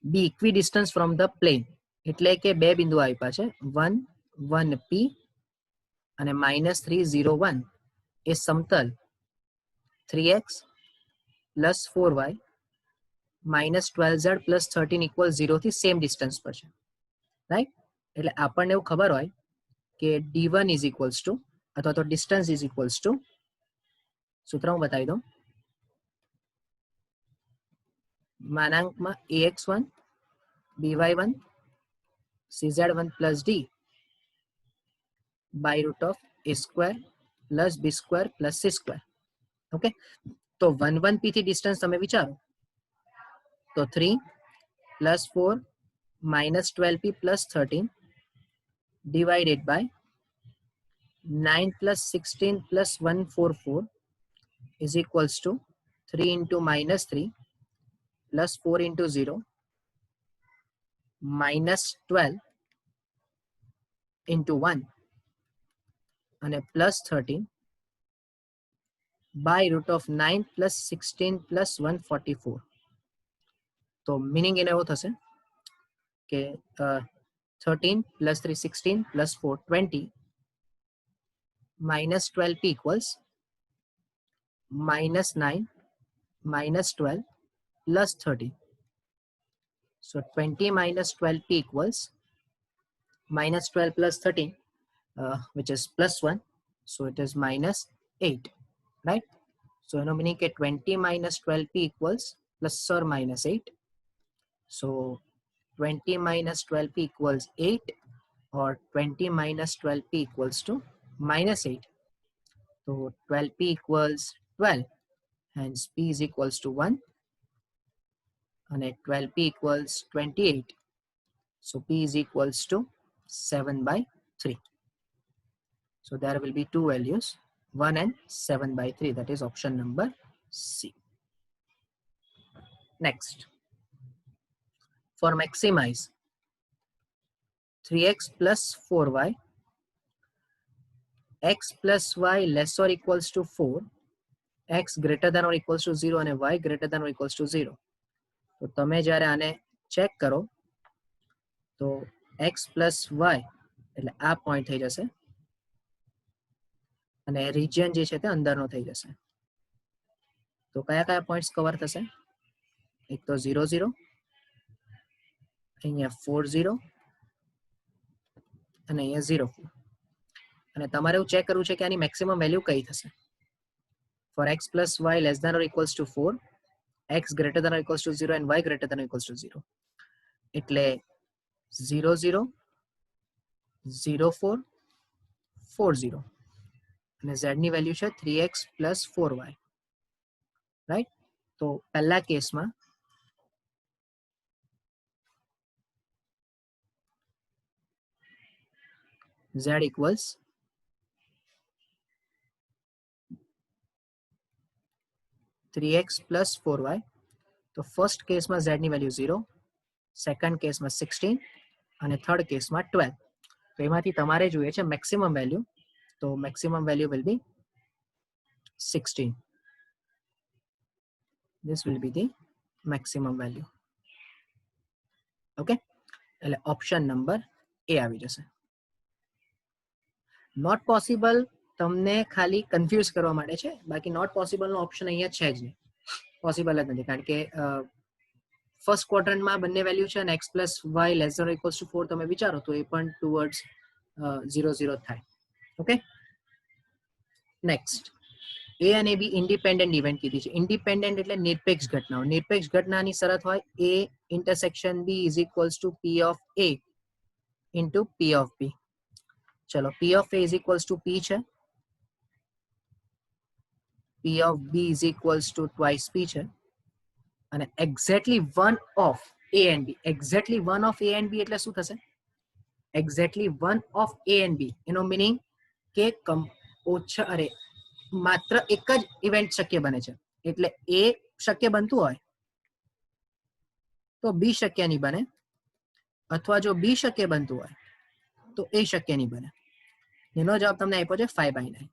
B equidistance from the plane, એટલે કે બે બિંદુ આપ્યા છે 1, 1P અને -3, 0, 1 એ સમતલ 3x + 4y -12z + 13 = 0 થી સેમ ડિસ્ટન્સ પર છે, રાઈટ. એટલે આપણને એવું ખબર હોય કે d1 ઇઝ ઇક્વલ્સ ટુ, અથવા તો ડિસ્ટન્સ ઇઝ ઇક્વલ્સ ટુ, સૂત્ર હું બતાવી દઉં, માનાંકમાં ax1 by1 cz1 + d /√a² + b² + c². Okay, તો 1, 1p થી ડિસ્ટન્સ તમે વિચારો તો 3 + 4 -12p + 13 divided by 9 + 16 + 144 is equals to 3 into -3 + 4 into 0 -12 into 1 અને +13 /√9 + 16 + 144. તો મીનિંગ એને એવો થશે કે 13 + 3 16 + 4 20 -12p equals -9 -12 + 13. So 20 -12p equals -12 + 13, which is +1. So it is -8, right? So you know meaning that 20 -12p equals ±8. So 20 -12p equals 8, or 20 -12p equals to -8. So 12p equals 12, hence p is equals to 1, and 12p equals 28. So p is equals to 7/3. So there will be two values, 1 and 7/3. That is option number C. Next, for maximize 3x + 4y, x + y less or equals to 4, x greater than or equals to 0 and y greater than or equals to 0. તો તમે જ્યારે આને ચેક કરો તો x + y એટલે આ પોઈન્ટ થઈ જશે અને રિજિયન જે છે તે અંદરનો થઈ જશે. તો કયા કયા પોઈન્ટ્સ કવર થશે? એક તો 0, 0, અહીંયા 4, 0 અને અહીંયા 0, 4. અને તમારે એવું ચેક કરવું છે કે આની મેક્સિમમ વેલ્યુ કઈ થશે. Four x + y less than or equals to 4, x greater than or equals to 0 and y greater than or equals to 0. એટલે 0, 0, 0, 4, 4, 0 અને z ની વેલ્યુ છે 3x + 4y, રાઈટ. તો પહેલા કેસમાં z equals 3x + 4y. તો ફર્સ્ટ કેસમાં z ની વેલ્યુ 0, સેકન્ડ કેસમાં 16 અને થર્ડ કેસમાં 12. તો એમાંથી તમારે જોઈએ છે મેક્સિમમ વેલ્યુ. તો maximum value will be 16. This will be the maximum value. Okay, એટલે ઓપ્શન નંબર એ આવી જશે. નોટ પોસિબલ તમને ખાલી કન્ફ્યુઝ કરવા માટે છે, બાકી નોટ પોસિબલનો ઓપ્શન અહીંયા છે જ નહીં, પોસિબલ જ નથી. કારણ કે ફર્સ્ટ ક્વોડ્રન્ટમાં બંને વેલ્યુ છે અને x + y less than or equals to 4 તમે વિચારો તો એ પણ ટુવર્ડ્સ 0, 0 થાય. ઓકે, નેક્સ્ટ, એ અને બી ઇન્ડિપેન્ડન્ટ ઇવેન્ટ કીધી છે. ઇન્ડિપેન્ડન્ટ એટલે નિરપેક્ષ ઘટનાઓ. નિરપેક્ષ ઘટનાની શરત હોય a intersection b is equals two p of a into p of b. ચલો, p of a is equals two p છે, p of b is equals to twice p છે, અને exactly 1 of A and B. Exactly one of A and B એટલે શું થશે? Exactly one of A and B. એનો meaning કે ઓછા અરે માત્ર એક જ ઇવેન્ટ શક્ય બને છે. એટલે A શક્ય બનતું હોય તો B શક્ય નહીં બને, અથવા જો B શક્ય બનતું હોય તો A શક્ય નહીં બને. એનો જવાબ તમને આપ્યો છે 5/9.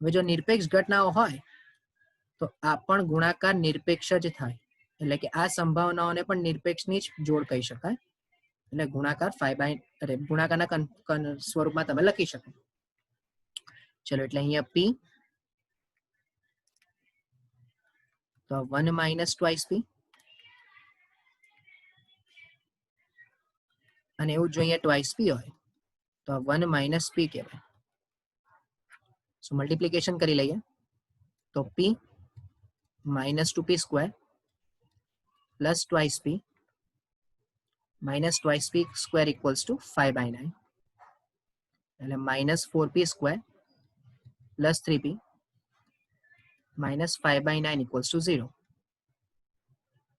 હવે જો નિરપેક્ષ ઘટનાઓ હોય તો આ પણ ગુણાકાર નિરપેક્ષ જ થાય. એટલે કે આ સંભાવનાઓને પણ નિરપેક્ષની જ જોડ કહી શકાય. એટલે ગુણાકાર ગુણાકારના સ્વરૂપમાં તમે લખી શકો. ચલો એટલે અહીંયા P તો 1 minus twice P, અને એવું જો અહીંયા twice P હોય તો 1 minus P કહેવાય. સો મલ્ટિપ્લિકેશન કરી લઈએ તો P minus 2P square plus twice P minus twice P square equals to 5/9. એટલે minus 4P square plus 3P minus 5/9 equals to 0.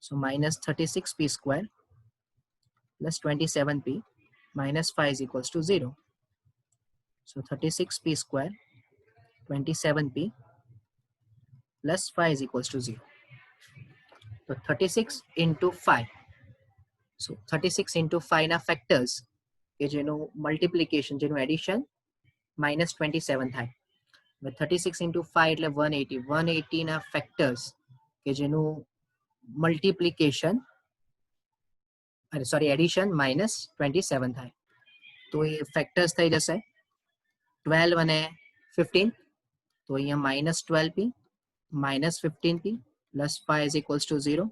So minus 36P square plus 27P minus 5 is equals to 0. So 36P square 27P plus 5 is equals to 0. So 36 into 5. So 36 into 5 ના factors કે જેનું multiplication જેનું addition minus 27 થાય. 36 into 5 એટલે 180. 180 ના factors કે જેનું multiplication addition minus 27 થાય. તો એ factors થઈ જશે 12 અને 15. તો અહીંયા minus 12P minus 15P plus 5 is equals to 0.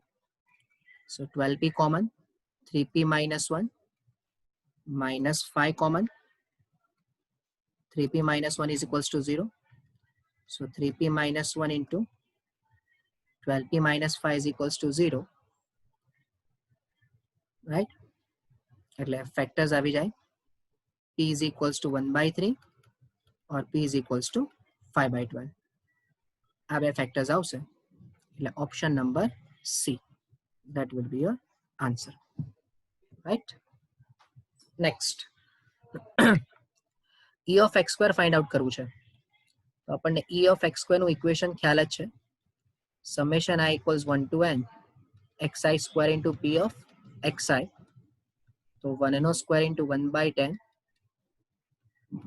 So 12P common, 3P minus 1 minus 5 common, 3P minus 1 is equals to 0. So 3P minus 1 into 12P minus 5 is equals to 0. Right? એટલે factors આવી જાય. P is equals to 1/3 or P is equals to 5/12. આ બે factors આવશે. એટલે option number C. That would be your answer. Right? Next. E of x square find out કરવું છે. તો આપણને E of x square નું equation ખ્યાલ જ છે. Summation I equals 1 to n xi square into P of xi. So 1 no square into 1/10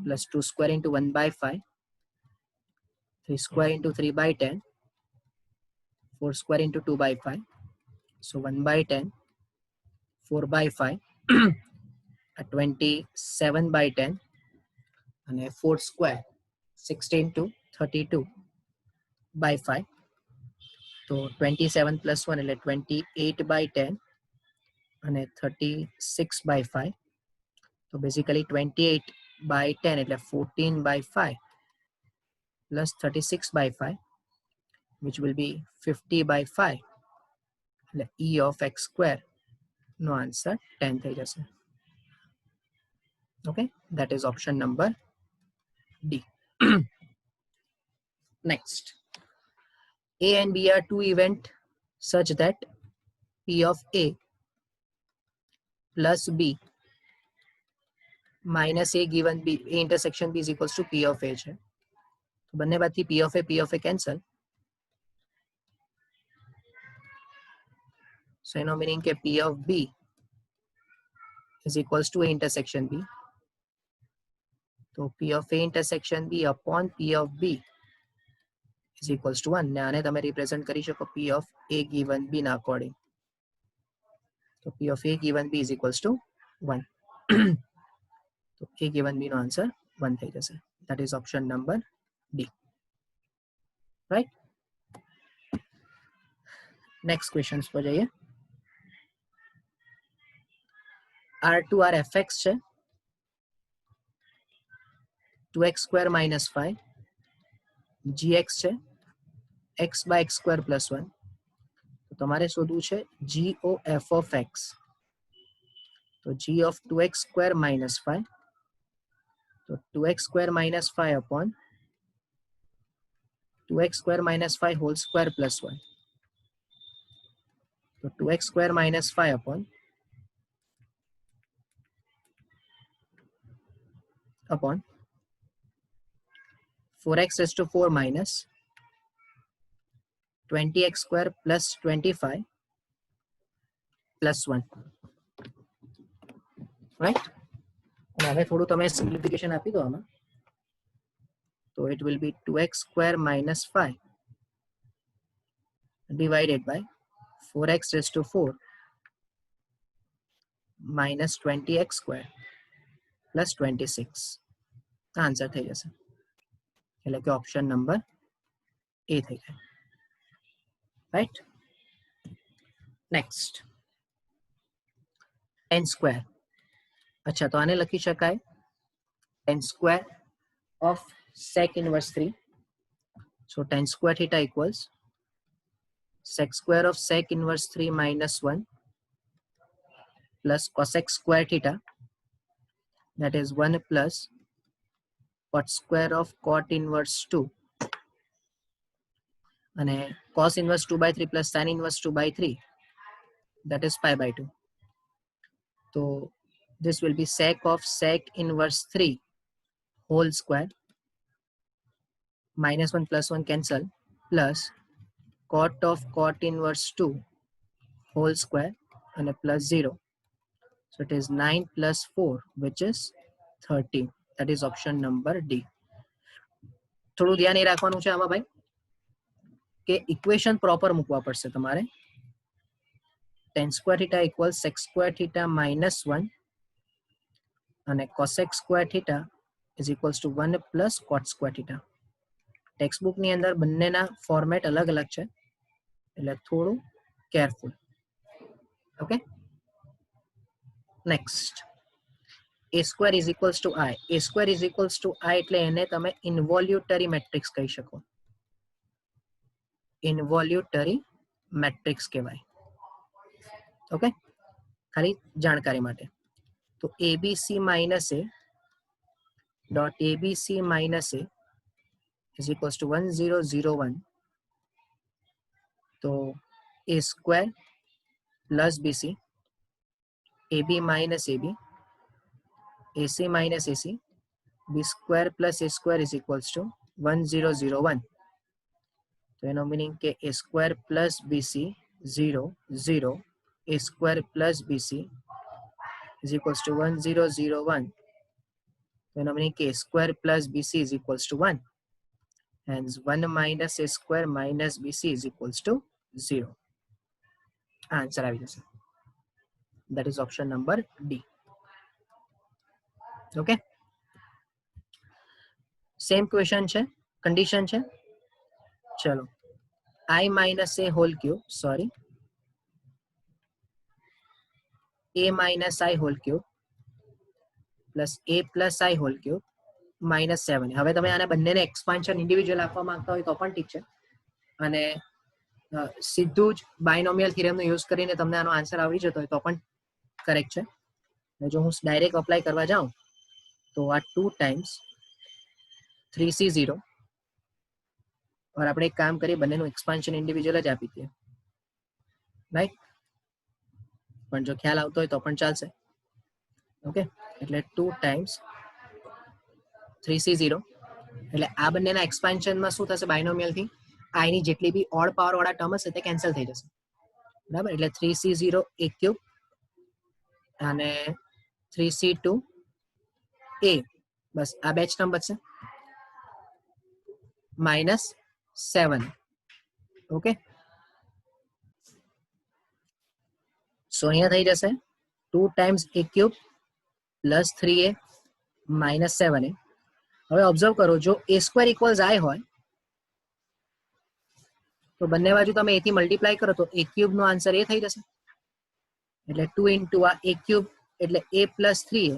plus 2 square into 1/5, 3 square into 3/10, 4 square into 2/5. So 1/10, 4/5, 27/10, and 4 square 16 to 32/5. So 27 plus 1 એટલે 28/10 and 36/5. So basically 28/10 એટલે 14/5 plus 36/5, which will be 50/5. E of x square no answer 10 થઈ જશે. Okay, that is option number D. Next, A and B are two events such that P of A plus B minus A given B, A intersection B is equals to P of A છે. તો બંને બાદથી P of A cancel. So એનો meaning કે P of B is equals to A intersection B. So P of A intersection B upon P of B is equals to 1. ને આને તમે represent કરી શકો P of A given B ના according. So P of A given B is equals to 1. So A given B no answer 1 થઈ જશે. That is option number D. Right? Next questions પર જઈએ. R2 R fx છે, 2x square minus 5, gx છે, x by x square plus 1. તો તમારે શોધવું છે g o f of x. તો g of 2x square minus 5. તો 2x square minus 5 upon 2x square minus 5 whole square plus 1. तो 2x square minus 5 upon 4x raised to 4 minus 20x square plus 25 plus 1, right? અને હવે થોડું તમે સિમ્પ્લિફિકેશન આપી દો આમાં, તો it will be 2x square minus 5 divided by 4x raised to 4 minus 20x square plus 26. Answer થઈ જશે, એટલે કે ઓપ્શન નંબર એ થઈ જાય, રાઈટ? Next 10 square. અચ્છા, તો આને લખી શકાય 10 square of sec inverse 3. So 10 square theta equals sec square of sec inverse 3 minus 1 plus cosec square theta, that is 1 plus cot square of cot inverse 2, and cos inverse 2 by 3 plus sin inverse 2 by 3, that is pi by 2. So this will be sec of sec inverse 3 whole square, minus 1 plus 1 cancel, plus cot of cot inverse 2 whole square and a plus 0. So it is 9 plus 4, which is 13. That is option number D. થોડું ધ્યાન એ રાખવાનું છે આમાં ભાઈ કે ઇક્વેશન પ્રોપર મૂકવા પડશે તમારે. tan square theta equals sec square theta minus 1 અને cosec square theta is equals to 1 plus cot square theta. Text book ની અંદર બંનેના ફોર્મેટ અલગ અલગ છે, એટલે થોડું careful. Okay, next a square is equals to I. A square is equals to I એટલે એને તમે ઇન્વોલ્યુટરી મેટ્રિક્સ કહી શકો. ઇન્વોલ્યુટરી મેટ્રિક્સ કહેવાય. ઓકે, ખાલી જાણકારી માટે. તો abc minus a dot abc minus a is equals to 1001. તો a square plus bc, ab minus ab, ac minus ac, b square plus a square is equals to 1001. તો એનો મીનિંગ કે a square plus bc 0 0, a square plus bc is equals to 1001. તો એનો મીનિંગ કે a square plus bc is equals to 1. Hence 1 minus a square minus bc is equals to 0. Answer આવી જશે. That is option number D. Okay, same question છે, કન્ડિશન છે. ચલો, I minus a whole cube, sorry, a minus I whole cube plus a plus I whole cube minus 7. હવે તમે આને બંનેને એક્સપાન્શન ઇન્ડિવિજ્યુઅલ આપવા માંગતા હોય તો પણ ઠીક છે, અને સીધું જ બાયનોમિયલ થિયરમનો યુઝ કરીને તમને આનો આન્સર આવડી જતો હોય તો પણ કરેક્ટ છે. જો હું ડાયરેક્ટ અપ્લાય કરવા જાઉં તો આ 2 times 3c0, और આપણે એક કામ કરીએ બંનેનું એક્સપાન્શન ઇન્ડિવિજ્યુઅલ જ આપી દઈએ, રાઈટ? પણ જો ખ્યાલ આવતો હોય તો પણ ચાલશે. ઓકે, એટલે 2 times 3c0, એટલે આ બંનેના એક્સપાન્શનમાં શું થશે, બાયનોમિયલથી i ની જેટલી બી ઓડ પાવર વાળા ટર્મ હશે તે કેન્સલ થઈ જશે, બરાબર? એટલે 3c0 a ક્યુબ અને 3c2 a, બસ આ બે જ ટર્મ બચશે, minus 7. ઓકે, સો અહીંયા થઈ જશે 2 times a cube plus 3a minus 7a. હવે ઓબ્ઝર્વ કરો, જો a square equals I હોય તો બંને બાજુ તમે a થી મલ્ટીપ્લાય કરો તો a ક્યુબ નો આન્સર એ થઈ જશે, એટલે 2 into આ a ક્યુબ એટલે a plus 3a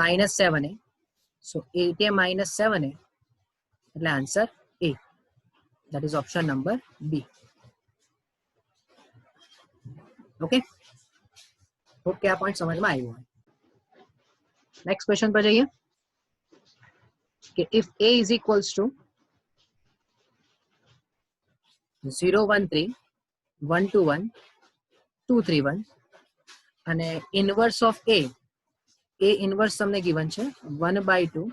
minus 7a. so 8a minus 7a એટલે answer a. that is option number B. Okay, hope કે આ પોઈન્ટ સમજમાં આવ્યો હોય. નેક્સ્ટ ક્વેશ્ચન પર જઈએ કે if a is equals to 0 1 3 1 2 1 2 3 1 અને ઇનવર્સ ઓફ એ ઇનવર્સ તમને ગિવન છે 1/2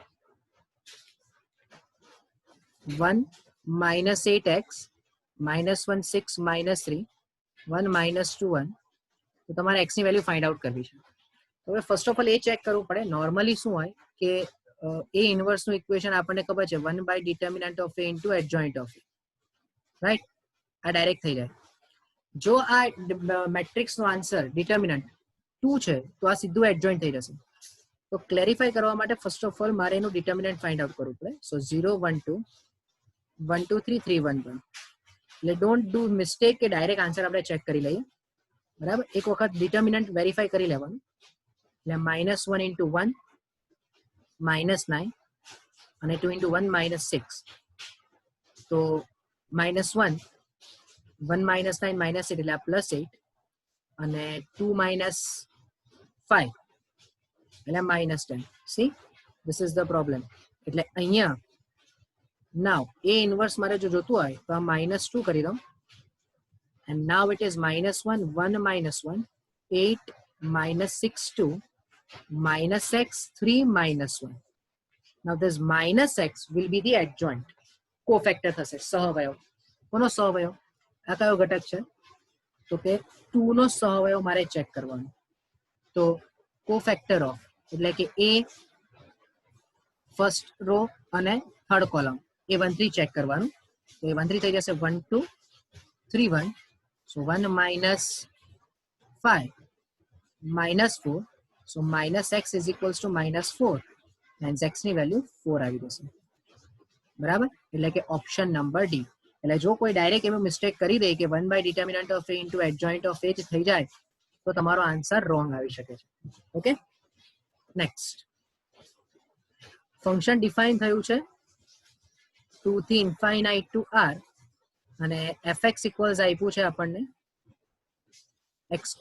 1 minus 8x minus 1 6 minus 3 1 minus 2 1 તો તમારે x ની વેલ્યુ ફાઇન્ડ આઉટ કરવી છે. હવે first of all A check કરવું પડે નોર્મલી શું હોય કે એ ઇનવર્સ નું ઇક્વેશન આપણને ખબર છે 1 by determinant of a into adjoint of a, right? આ ડાયરેક્ટ થઈ જાય. જો આ મેટ્રિક્સ નો આન્સર ડિટર્મિનન્ટ 2 છે તો આ સીધું એડજોઇન્ટ થઈ જશે. તો ક્લેરિફાઈ કરવા માટે ફર્સ્ટ ઓફ ઓલ મારે એનું ડિટર્મિનન્ટ ફાઇન્ડ આઉટ કરવું પડે. સો 0 1 2 1 2 3 3 1 1 એટલે ડોન્ટ ડુ મિસ્ટેક કે ડાયરેક્ટ આન્સર આપણે ચેક કરી લઈએ, બરાબર? એક વખત ડિટર્મિનન્ટ વેરીફાઈ કરી લેવાનું. એટલે -1 into 1 -9 અને 2 into 1 -6 તો -1 1 minus 9 minus 8 એટલે આ +8 અને 2 minus 5 એટલે -10. See this is the problem. એટલે અહીંયા નાવ એ ઇનવર્સ મારે જો જોતું હોય તો આ -2 કરી દઉં and now it is -1 1 minus 1 8 minus 6 2 minus x 3 minus 1. now this minus x will be the adjoint cofactor થશે, સહવયવ. કોનો સહવયવ? આ કયો ઘટક છે? તો કે 2 નો સહવયવ મારે ચેક કરવાનો. તો કોફેક્ટર ઓફ એટલે કે એ ફર્સ્ટ રો અને થર્ડ કોલમ એ 1 3 ચેક કરવાનું. તો એ 1 3 થઈ જશે 1 2 3 1. સો 1 minus 5 minus 4. So minus x is equals to -4 and x ની વેલ્યુ 4 આવી જશે, બરાબર? એટલે કે ઓપ્શન નંબર ડી. એટલે જો કોઈ ડાયરેક્ટ એમાં મિસ્ટેક કરી દે કે 1 by determinant of a into adjoint of a જ થઈ જાય તો તમારો આન્સર રોંગ આવી શકે છે. Okay, next. ફંક્શન ડિફાઇન થયું છે 2 થી ઇન્ફાઇનાઇટ ટુ r અને fx ઇક્વલ્સ આપ્યું છે આપણને x²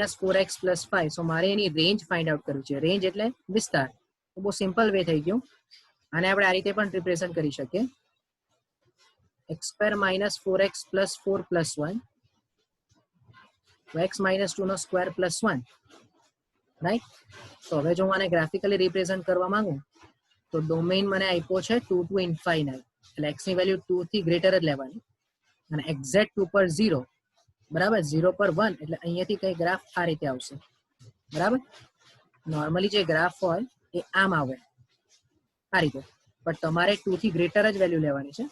- 4x + 5. સો મારે એની રેન્જ ફાઇન્ડ આઉટ કરવી છે. રેન્જ એટલે વિસ્તાર. તો બહુ સિમ્પલ વે થઈ ગયું. આને આપણે આ રીતે પણ રિપ્રેઝન્ટ કરી શકીએ x² - 4x + 4 + 1 x - 2 નો સ્ક્વેર +1, રાઈટ? તો હવે જો હું આને ગ્રાફિકલી રિપ્રેઝન્ટ કરવા માંગુ તો ડોમેઇન મને આપ્યો છે 2 to ઇન્ફાઇનાઇટ એટલે x ની વેલ્યુ 2 થી ગ્રેટર જ લેવાની અને એક્ઝેક્ટ 2 પર 0, બરાબર? 0 પર 1 એટલે અહીંયાથી કઈ ગ્રાફ આ રીતે આવશે, બરાબર? નોર્મલી જે ગ્રાફ હોય એ આમ આવે આ રીતે, પણ તમારે 2 થી ગ્રેટર જ વેલ્યુ લેવાની છે,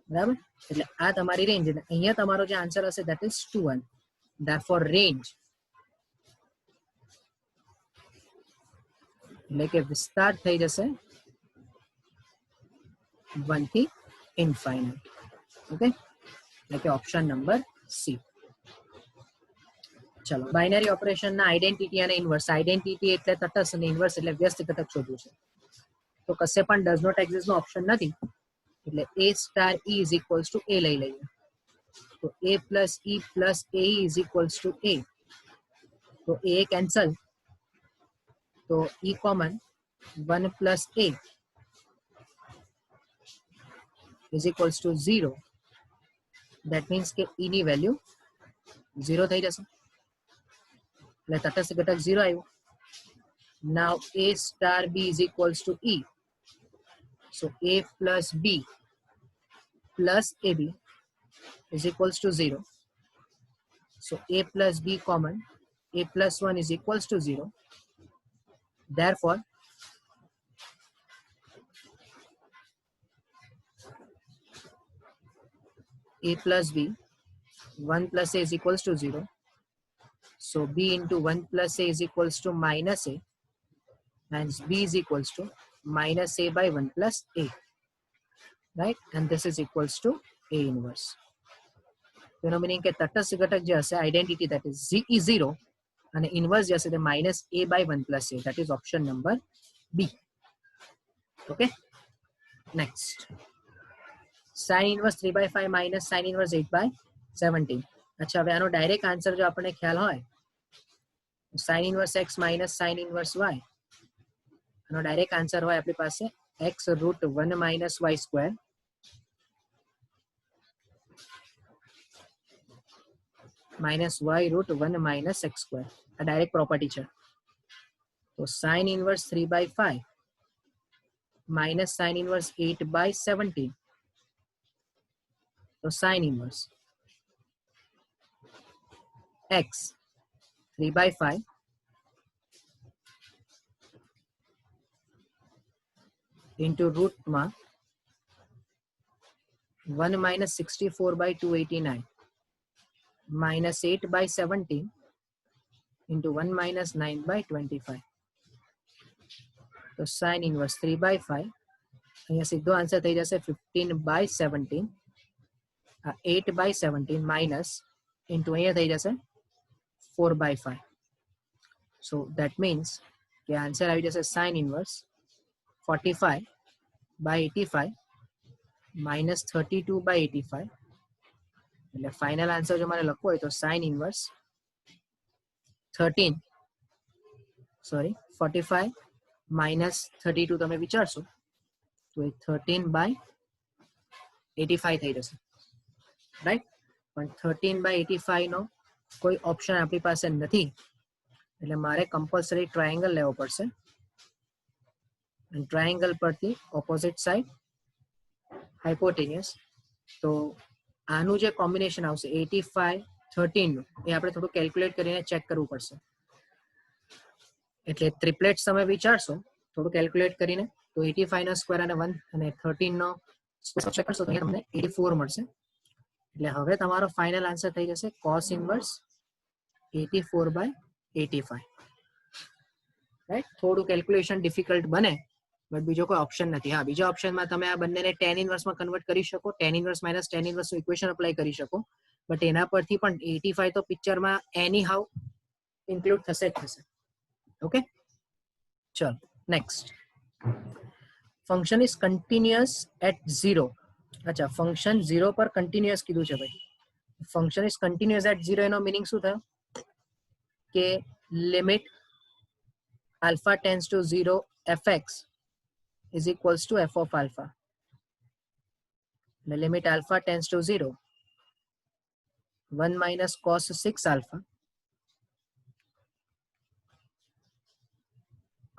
બરાબર? એટલે આ તમારી રેન્જ. એટલે અહીંયા તમારો જે આન્સર હશે ધેટ ઇઝ 2 1. therefore રેન્જ એટલે કે વિસ્તાર થઈ જશે 1 થી ઇન્ફાઇનાઇટ. ઓકે, એટલે કે ઓપ્શન નંબર સી. ચલો, બાઇનરી ઓપરેશનના આઈડેન્ટિટી અને ઇન્વર્સ. આઈડેન્ટિટી એટલે તટસ્થ અને ઇન્વર્સ એટલે વ્યસ્ત ઘટક શોધવું છે. તો કશે પણ ડઝ નોટ એક્ઝિસ્ટ નો ઓપ્શન નથી એટલે a star e is equals to a લઈ લઈએ. તો a plus e plus a is equals to a. તો a કેન્સલ તો e common 1 plus a is equals to 0. that means કે e ની વેલ્યુ 0 થઈ જશે એટલે તટસ્થ ઘટક 0 આવ્યો. now a star b is equals to e. so a plus b plus ab is equals to 0. so a plus b common, a plus 1 is equals to 0. therefore a plus b 1 plus a is equals to 0. so b into 1 plus a is equals to minus a and b is equals to minus a by 1 plus a, right? and this is equals to a inverse. તેનો મીનિંગ કે તટસ્થ ઘટક જે હશે આઈડેન્ટિટી ધેટ ઇઝ z0 અને ઇન્વર્સ જે હશે તે -a by 1 plus a. That is option number B. Okay, next. sin inverse 3/5 minus sin inverse 8/17. અચ્છા, હવે આનો ડાયરેક્ટ આન્સર જો આપણને ખ્યાલ હોય sin inverse x minus sin inverse y, આનો ડાયરેક્ટ આન્સર હોય આપણી પાસે x √1 minus y² minus y root 1 minus x square. આ ડાયરેક્ટ પ્રોપર્ટી છે. તો sine inverse 3/5 minus sine inverse 8/17. તો સાઇન ઇનવર્સ x 3/5 into રૂટમાં 1 minus 64/289 minus 8/17 into 1 minus 9/25. તો સાઇન ઇનવર્સ 3/5 અહીંયા સીધો આન્સર થઈ જશે 15/17. 8/17 માઇનસ ઇન્ટુ અહીંયા થઈ જશે 4/5. સો દેટ મીન્સ કે આન્સર આવી જશે સાઇન ઇનવર્સ 45/85 minus 32/85. એટલે ફાઇનલ આન્સર જો મારે લખવો હોય તો સાઇન ઇનવર્સ 45 minus 32 તમે વિચારશો તો એ 13/85 થઈ જશે, રાઈટ. પણ 13/85 નો કોઈ ઓપ્શન આપણી પાસે નથી એટલે મારે કમ્પલસરી ટ્રાયેંગલ લેવો પડશે. અને ટ્રાયેંગલ પરથી ઓપોઝિટ સાઈડ હાઇપોટેન્યુસ. તો આનું જે કોમ્બિનેશન આવશે 85 13 નું એ આપણે થોડું કેલ્ક્યુલેટ કરીને ચેક કરવું પડશે. એટલે ટ્રિપલેટ્સ તમે વિચારશો થોડું કેલ્ક્યુલેટ કરીને તો 85 નો સ્ક્વેર અને 1 અને 13 નો સ્ક્વેર ચેક કરશો તો તમને 84 મળશે. એટલે હવે તમારો ફાઇનલ આન્સર થઈ જશે cos ઇનવર્સ 84/85. રાઈટ. થોડું કેલ્ક્યુલેશન ડિફિકલ્ટ બને બટ બીજો કોઈ ઓપ્શન નથી. હા, બીજા ઓપ્શનમાં તમે આ બંનેને tan ઇનવર્સમાં કન્વર્ટ કરી શકો, tan inverse minus tan inverse equation apply કરી શકો. બટ એના પરથી પણ 85 તો પિક્ચરમાં એની હાઉ ઇન્ક્લુડ થશે જ થશે. ઓકે, ચલો next. Function is continuous at 0. અચ્છા, ફંક્શન 0 પર કન્ટિન્યુઅસ કીધું છે ભાઈ. ફંક્શન ઇઝ કન્ટિન્યુઅસ એટ 0 એનો મિનિંગ શું થયો કે limit alpha tends to 0 fx is equals to f of alpha. The limit alpha tends to 0 1 minus cos 6 alpha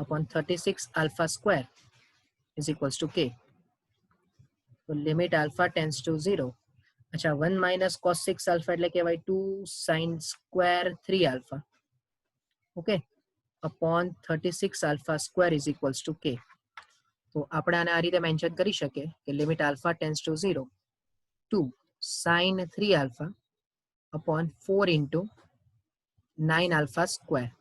upon 36 alpha square is equals to k. So limit alpha tends to 0. अच्छा, 1 minus cos 6 alpha એટલે કે ભાઈ 2 sin square 3 alpha. Okay, upon 36 alpha square is equals to k. તો આપણે આને આ રીતે મેન્શન કરી શકીએ કે limit alpha tense to 0 2 sin 3 alpha upon 4 into 9 alpha square.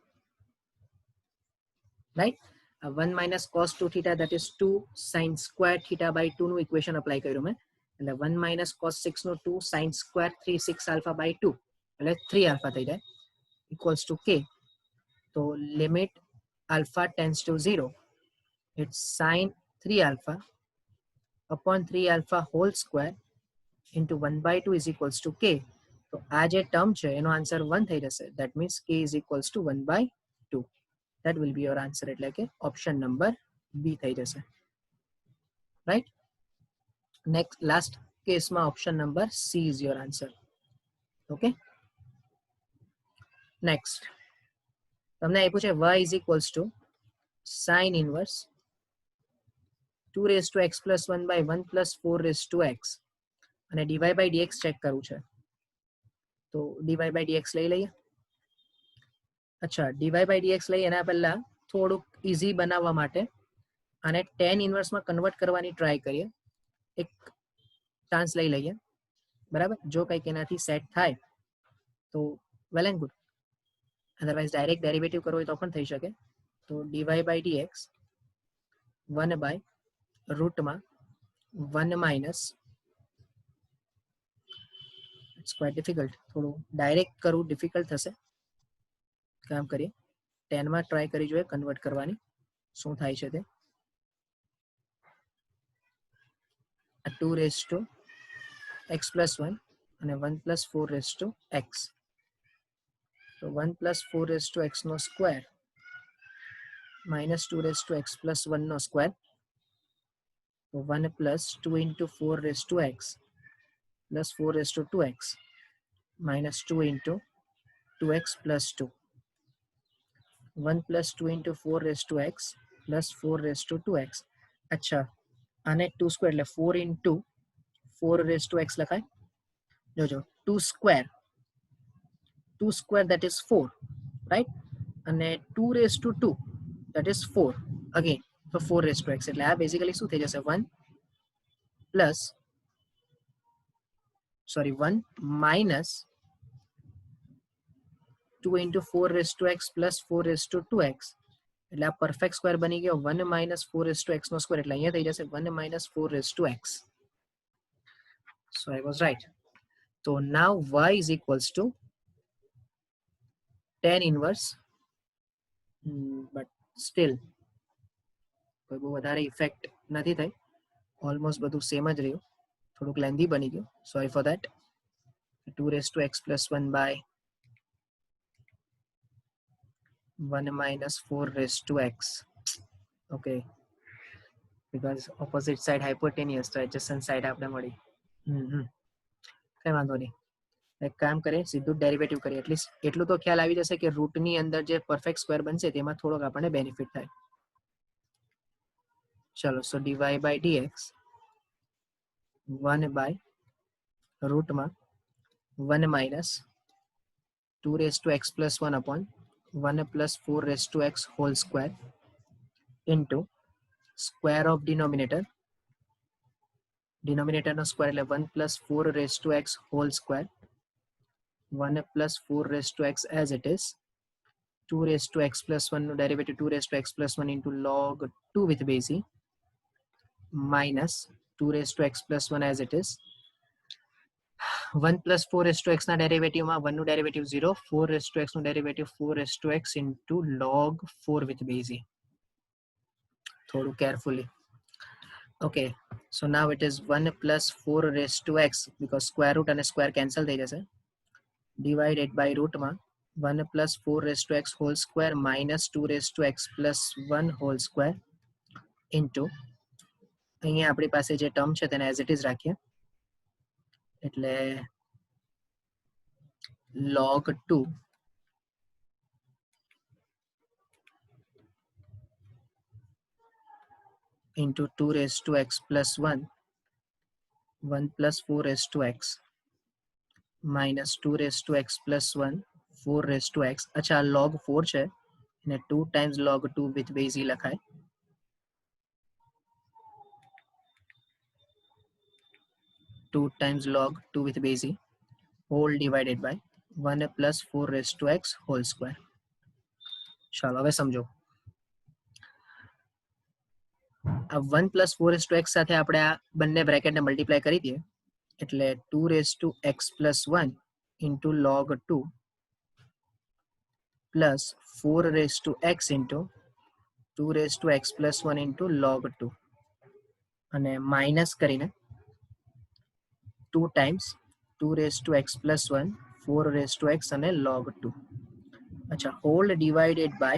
Right? 1 minus cos 2 theta, that is 2 sin square theta by 2 નું ઇક્વેશન અપ્લાય કર્યું મેં. એટલે 1 minus cos 6 નું 2 sin square 3 6 alpha by 2 એટલે 3 alpha થઈ જાય equals to k. તો limit alpha tends to 0, it's sin 3 alpha upon 3 alpha whole square into 1/2 is equals to k. તો આ જે ટર્મ છે એનો આન્સર 1 થઈ જશે. that means k is equals to 1/2. that will be your answer. એટલે કે ઓપ્શન નંબર બી થઈ જશે. રાઈટ. નેક્સ્ટ લાસ્ટ કેસમાં option number C is your answer. Okay, next તમને આપ્યું છે y is equals to sin inverse 2 raised to x plus 1 by 1 plus 4 raised to x અને dy by dx ચેક કરવું છે. તો dy by dx લઈ લઈએ. અચ્છા, dy by dx લઈ એના પહેલા થોડુંક ઇઝી બનાવવા માટે આને tan ઇન્વર્સમાં કન્વર્ટ કરવાની ટ્રાય કરીએ. એક ચાન્સ લઈ લઈએ, બરાબર. જો કંઈક એનાથી સેટ થાય તો well and good, otherwise direct derivative કરવો હોય તો પણ થઈ શકે. તો dy by dx 1 by રૂટમાં 1 માઇનસ, ઇટ્સ ક્વાઇટ ડિફિકલ્ટ, થોડું ડાયરેક્ટ કરવું ડિફિકલ્ટ થશે. કામ કરીએ, 10 માં ટ્રાય કરી જોઈએ કન્વર્ટ કરવાની, શું થાય છે તે. 2 raised to x plus 1 અને 1 plus 4 raised to x. તો 1 plus 4 raised to x નો square minus 2 raised to x plus 1 નો સ્ક્વેર. તો 1 plus 2 into 4 raised to x plus 4 raised to 2x minus 2 into 2x plus 2. 1 plus 2 into 4 raised to x plus 4 raised to 2x. अच्छा આને 2 સ્ક્વેર એટલે 4 into 4 raised to x લખાય. જોજો 2 square that is 4, right? અને 2 raised to 2 that is 4 again, so 4 raised to x એટલે આ બેઝિકલી શું થઈ જશે 1 minus 2 into 4 raised to x plus 4 raised to 2x એટલે આ પરફેક્ટ સ્ક્વેર બની ગયો 1 minus 4 raised to x નો સ્ક્વેર એટલે અહીંયા થઈ જશે 1 minus 4 raised to x. So I was right. So now y is equals to tan inverse, but still કોઈ બહુ વધારે ઇફેક્ટ નથી થઈ, ઓલમોસ્ટ બધું સેમ જ રહ્યું, થોડુંક લેન્ધી બની ગયું, sorry for that. 2 raised to x plus 1 by 1 minus 4 raised to x. Okay, because opposite side hypotenuse, so adjacent side આપણે મળી. કઈ વાંધો નહીં, એક કામ કરીએ સીધું ડેરિવેટિવ કરીએ, એટલીસ્ટ એટલું તો ખ્યાલ આવી જશે કે રૂટની અંદર જે પરફેક્ટ સ્ક્વેર બનશે તેમાં થોડોક આપણને બેનિફિટ થાય. ચલો, સો dy by dx 1 by રૂટમાં 1 minus 2 raised to x plus 1 upon 1 plus 4 raised to x whole square into square of denominator no square એટલે 1 plus 4 raised to x whole square, 1 plus 4 raised to x as it is, 2 raised to x plus 1 no derivative 2 raised to x plus 1 into log 2 with base e minus 2 raised to x plus 1 as it is, 1 plus 4 raised to x ના ડેરિવેટિવમાં 1 નું ડેરિવેટિવ 0, 4 raised to x નું derivative 4 raised to x into log 4 with base e. થોડું carefully. Okay, so now it is 1 plus 4 raised to x because square root and square cancel થઈ જશે, divided by rootમાં 1 plus 4 raised to x whole square minus 2 raised to x plus 1 whole square into અહીંયા આપણી પાસે જે ટર્મ છે તેને as it is રાખીએ એટલે log 2 into 2 raised to x plus 1 plus 4 raised to x minus 2 raised to x plus 1 4 raised to x. अच्छा log 4 છે અને 2 times log 2 with base e લખાય, 2 times log 2 with base e whole divided by 1 plus 4 raised to x whole square. ચાલો હવે સમજો, આ 1 plus 4 raised to x સાથે આપણે આ બંને બ્રેકેટને મલ્ટીપ્લાય કરી દઈએ એટલે 2 raised to x plus 1 into log 2 plus 4 raised to x into 2 raised to x plus 1 into log 2 અને માઇનસ કરીને 2 times 2 raised to x plus 1 4 raised to x અને log 2. अच्छा whole divided by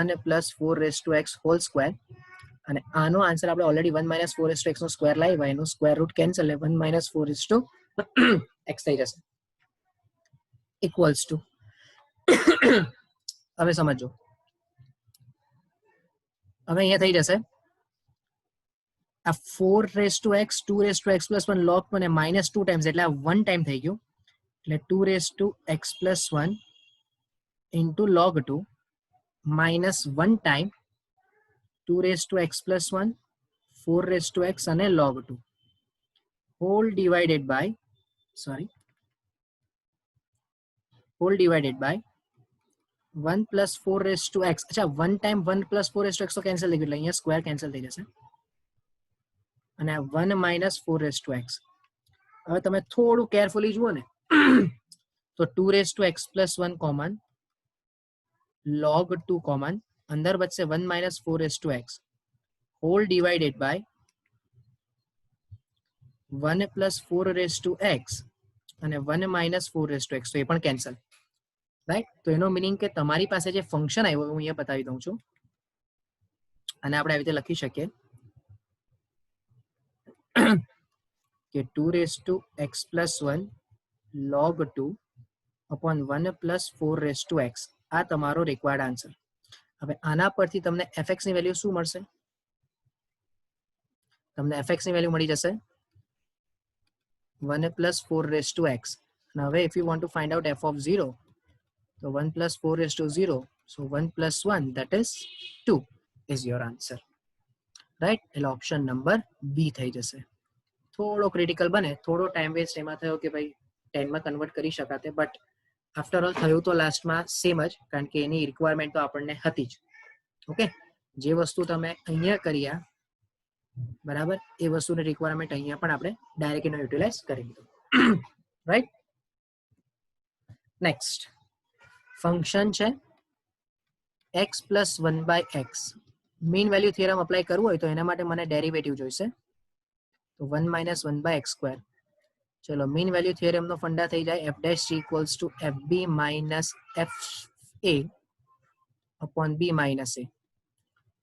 1 plus 4 raised to x whole square અને આનો આન્સર આપણે already 1 minus 4 raised to x નો સ્ક્વેર લાવ્યા, એનું square root cancel, 1 minus 4 raised to x થઈ જશે equals to હવે સમજો, હવે અહીંયા થઈ જશે આ 4 raised to x 2 raised to x plus 1 log 1 અને minus 2 times એટલે આ 1 time થઈ ગયું એટલે 2 raised to x plus 1 into log 2 minus 1 time 2 raised to x plus 1 4 raised to x અને log 2 whole divided by 1 plus 4 raised to x. अच्छा 1 time 1 plus 4 raised to x તો કેન્સલ થઈ ગયું એટલે અહીંયા સ્ક્વેર કેન્સલ થઈ જશે અને 1 minus 4 raised to x. હવે તમે થોડું કેરફુલી જુઓ ને તો 2 raised to x plus 1 common, log 2 common, અંદર બચશે 1 minus 4 raised to x whole divided by 1 plus 4 raised to x અને 1 minus 4 raised to x તો એ પણ કેન્સલ, રાઈટ. તો એનો મીનિંગ કે તમારી પાસે જે ફંક્શન આવ્યું હું અહીંયા બતાવી દઉં છું અને આપણે આવી રીતે લખી શકીએ કે 2 raised to x plus 1 log 2 upon 1 plus 4 raised to x. આ તમારો રિક્વાયર્ડ આન્સર. હવે આના પરથી તમને fx ની વેલ્યુ શું મળશે? તમને fx ની વેલ્યુ મળી જશે 1 plus 4 raised to x. And હવે if you want to find out f of 0, so 1 plus 4 raised to 0, so 1 plus 1, that is 2 is your answer. Right? એટલે ઓપ્શન નંબર બી થઈ જશે. થોડો ક્રિટિકલ બને, થોડો ટાઈમ વેસ્ટ એમાં થયો કે ભાઈ 10 માં કન્વર્ટ કરી શકાતે, બટ આફ્ટર ઓલ થયું તો લાસ્ટમાં સેમ જ, કારણ કે એની રિક્વાયરમેન્ટ તો આપણને હતી જ. ઓકે, જે વસ્તુ તમે અહીંયા કર્યા બરાબર, એ વસ્તુની રિક્વાયરમેન્ટ અહીંયા પણ આપણે ડાયરેક્ટ એનો યુટિલાઇઝ કરી લીધું. રાઈટ? નેક્સ્ટ ફંક્શન છે x plus 1/x. Mean value theorem apply કરવું હોય તો એના માટે મને ડેરિવેટિવ જોઈશે. તો 1 minus 1/x square. ચલો, મીન વેલ્યુ થિયરમનો ફંડા થઈ જાય f dash equals to fb minus fa upon b minus a.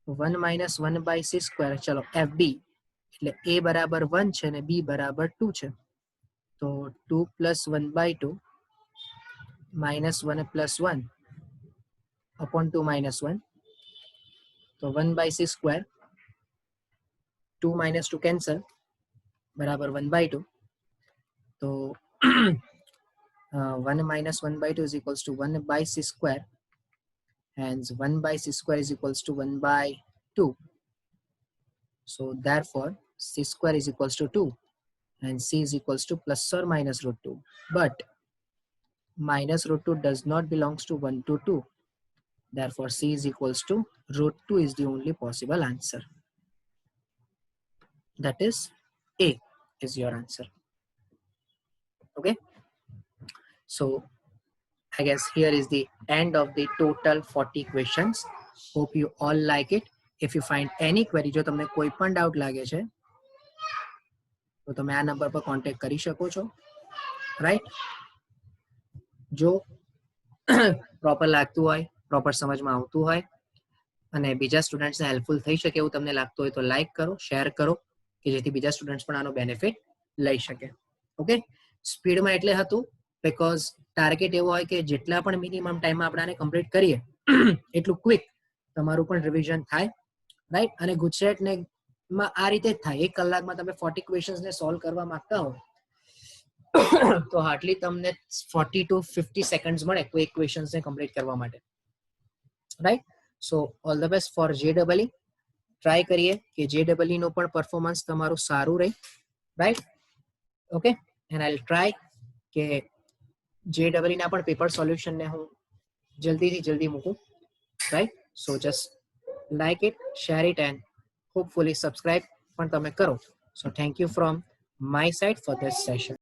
1 minus 1/c square. ચલો, fb એટલે a બરાબર 1 છે અને b બરાબર 2 છે. તો 2 plus 1/2 minus 1 plus 1 upon 2 minus 1. તો 1/c square. 2 minus 2 cancel બરાબર 1/2. તો 1 minus 1/2 is equals to 1/c square. Hence 1/c square is equals to 1/2. So therefore c square is equals to 2 and c is equals to plus or minus root 2. But minus root 2 does not belongs to 1 to 2. Therefore c is equals to root 2 is the only possible answer. That is A is your answer. Okay. So I guess here is the end of the total 40 questions. Hope you all like it. If you find any query, જો તમને કોઈ પણ ડાઉટ લાગે છે તો તમે આ નંબર પર કોન્ટેક્ટ કરી શકો છો. રાઈટ? જો પ્રોપર લાગતું હોય, પ્રોપર સમજમાં આવતું હોય અને બીજા સ્ટુડન્ટ્સને હેલ્પફુલ થઈ શકે એવું તમને લાગતું હોય તો લાઈક કરો, શેર કરો, કે જેથી બીજા સ્ટુડન્ટ્સ પણ આનો બેનિફિટ લઈ શકે. ઓકે, સ્પીડમાં એટલે હતું બીકોઝ ટાર્ગેટ એવો હોય કે જેટલા પણ મિનિમમ ટાઈમમાં આપણે આને કમ્પ્લીટ કરીએ એટલું ક્વિક તમારું પણ રિવિઝન થાય. રાઈટ? અને ગુજરાતને માં આ રીતે જ થાય. 1 કલાકમાં તમે 40 ક્વેશ્ચન્સને સોલ્વ કરવા માંગતા હો તો હાર્ડલી તમને 40 to 50 સેકન્ડ્સ મળે કોઈ એક ક્વેશ્ચન્સને કમ્પ્લીટ કરવા માટે. Right? So all the best for JEE. Try કરીએ કે JEE નું પણ પરફોર્મન્સ તમારું સારું રહે. Right? Okay, and I will try કે JEE ના પણ પેપર સોલ્યુશનને હું જલ્દીથી જલ્દી મૂકું. Right? So just like it, share it and hopefully subscribe પણ તમે કરો. So thank you from my side for this session.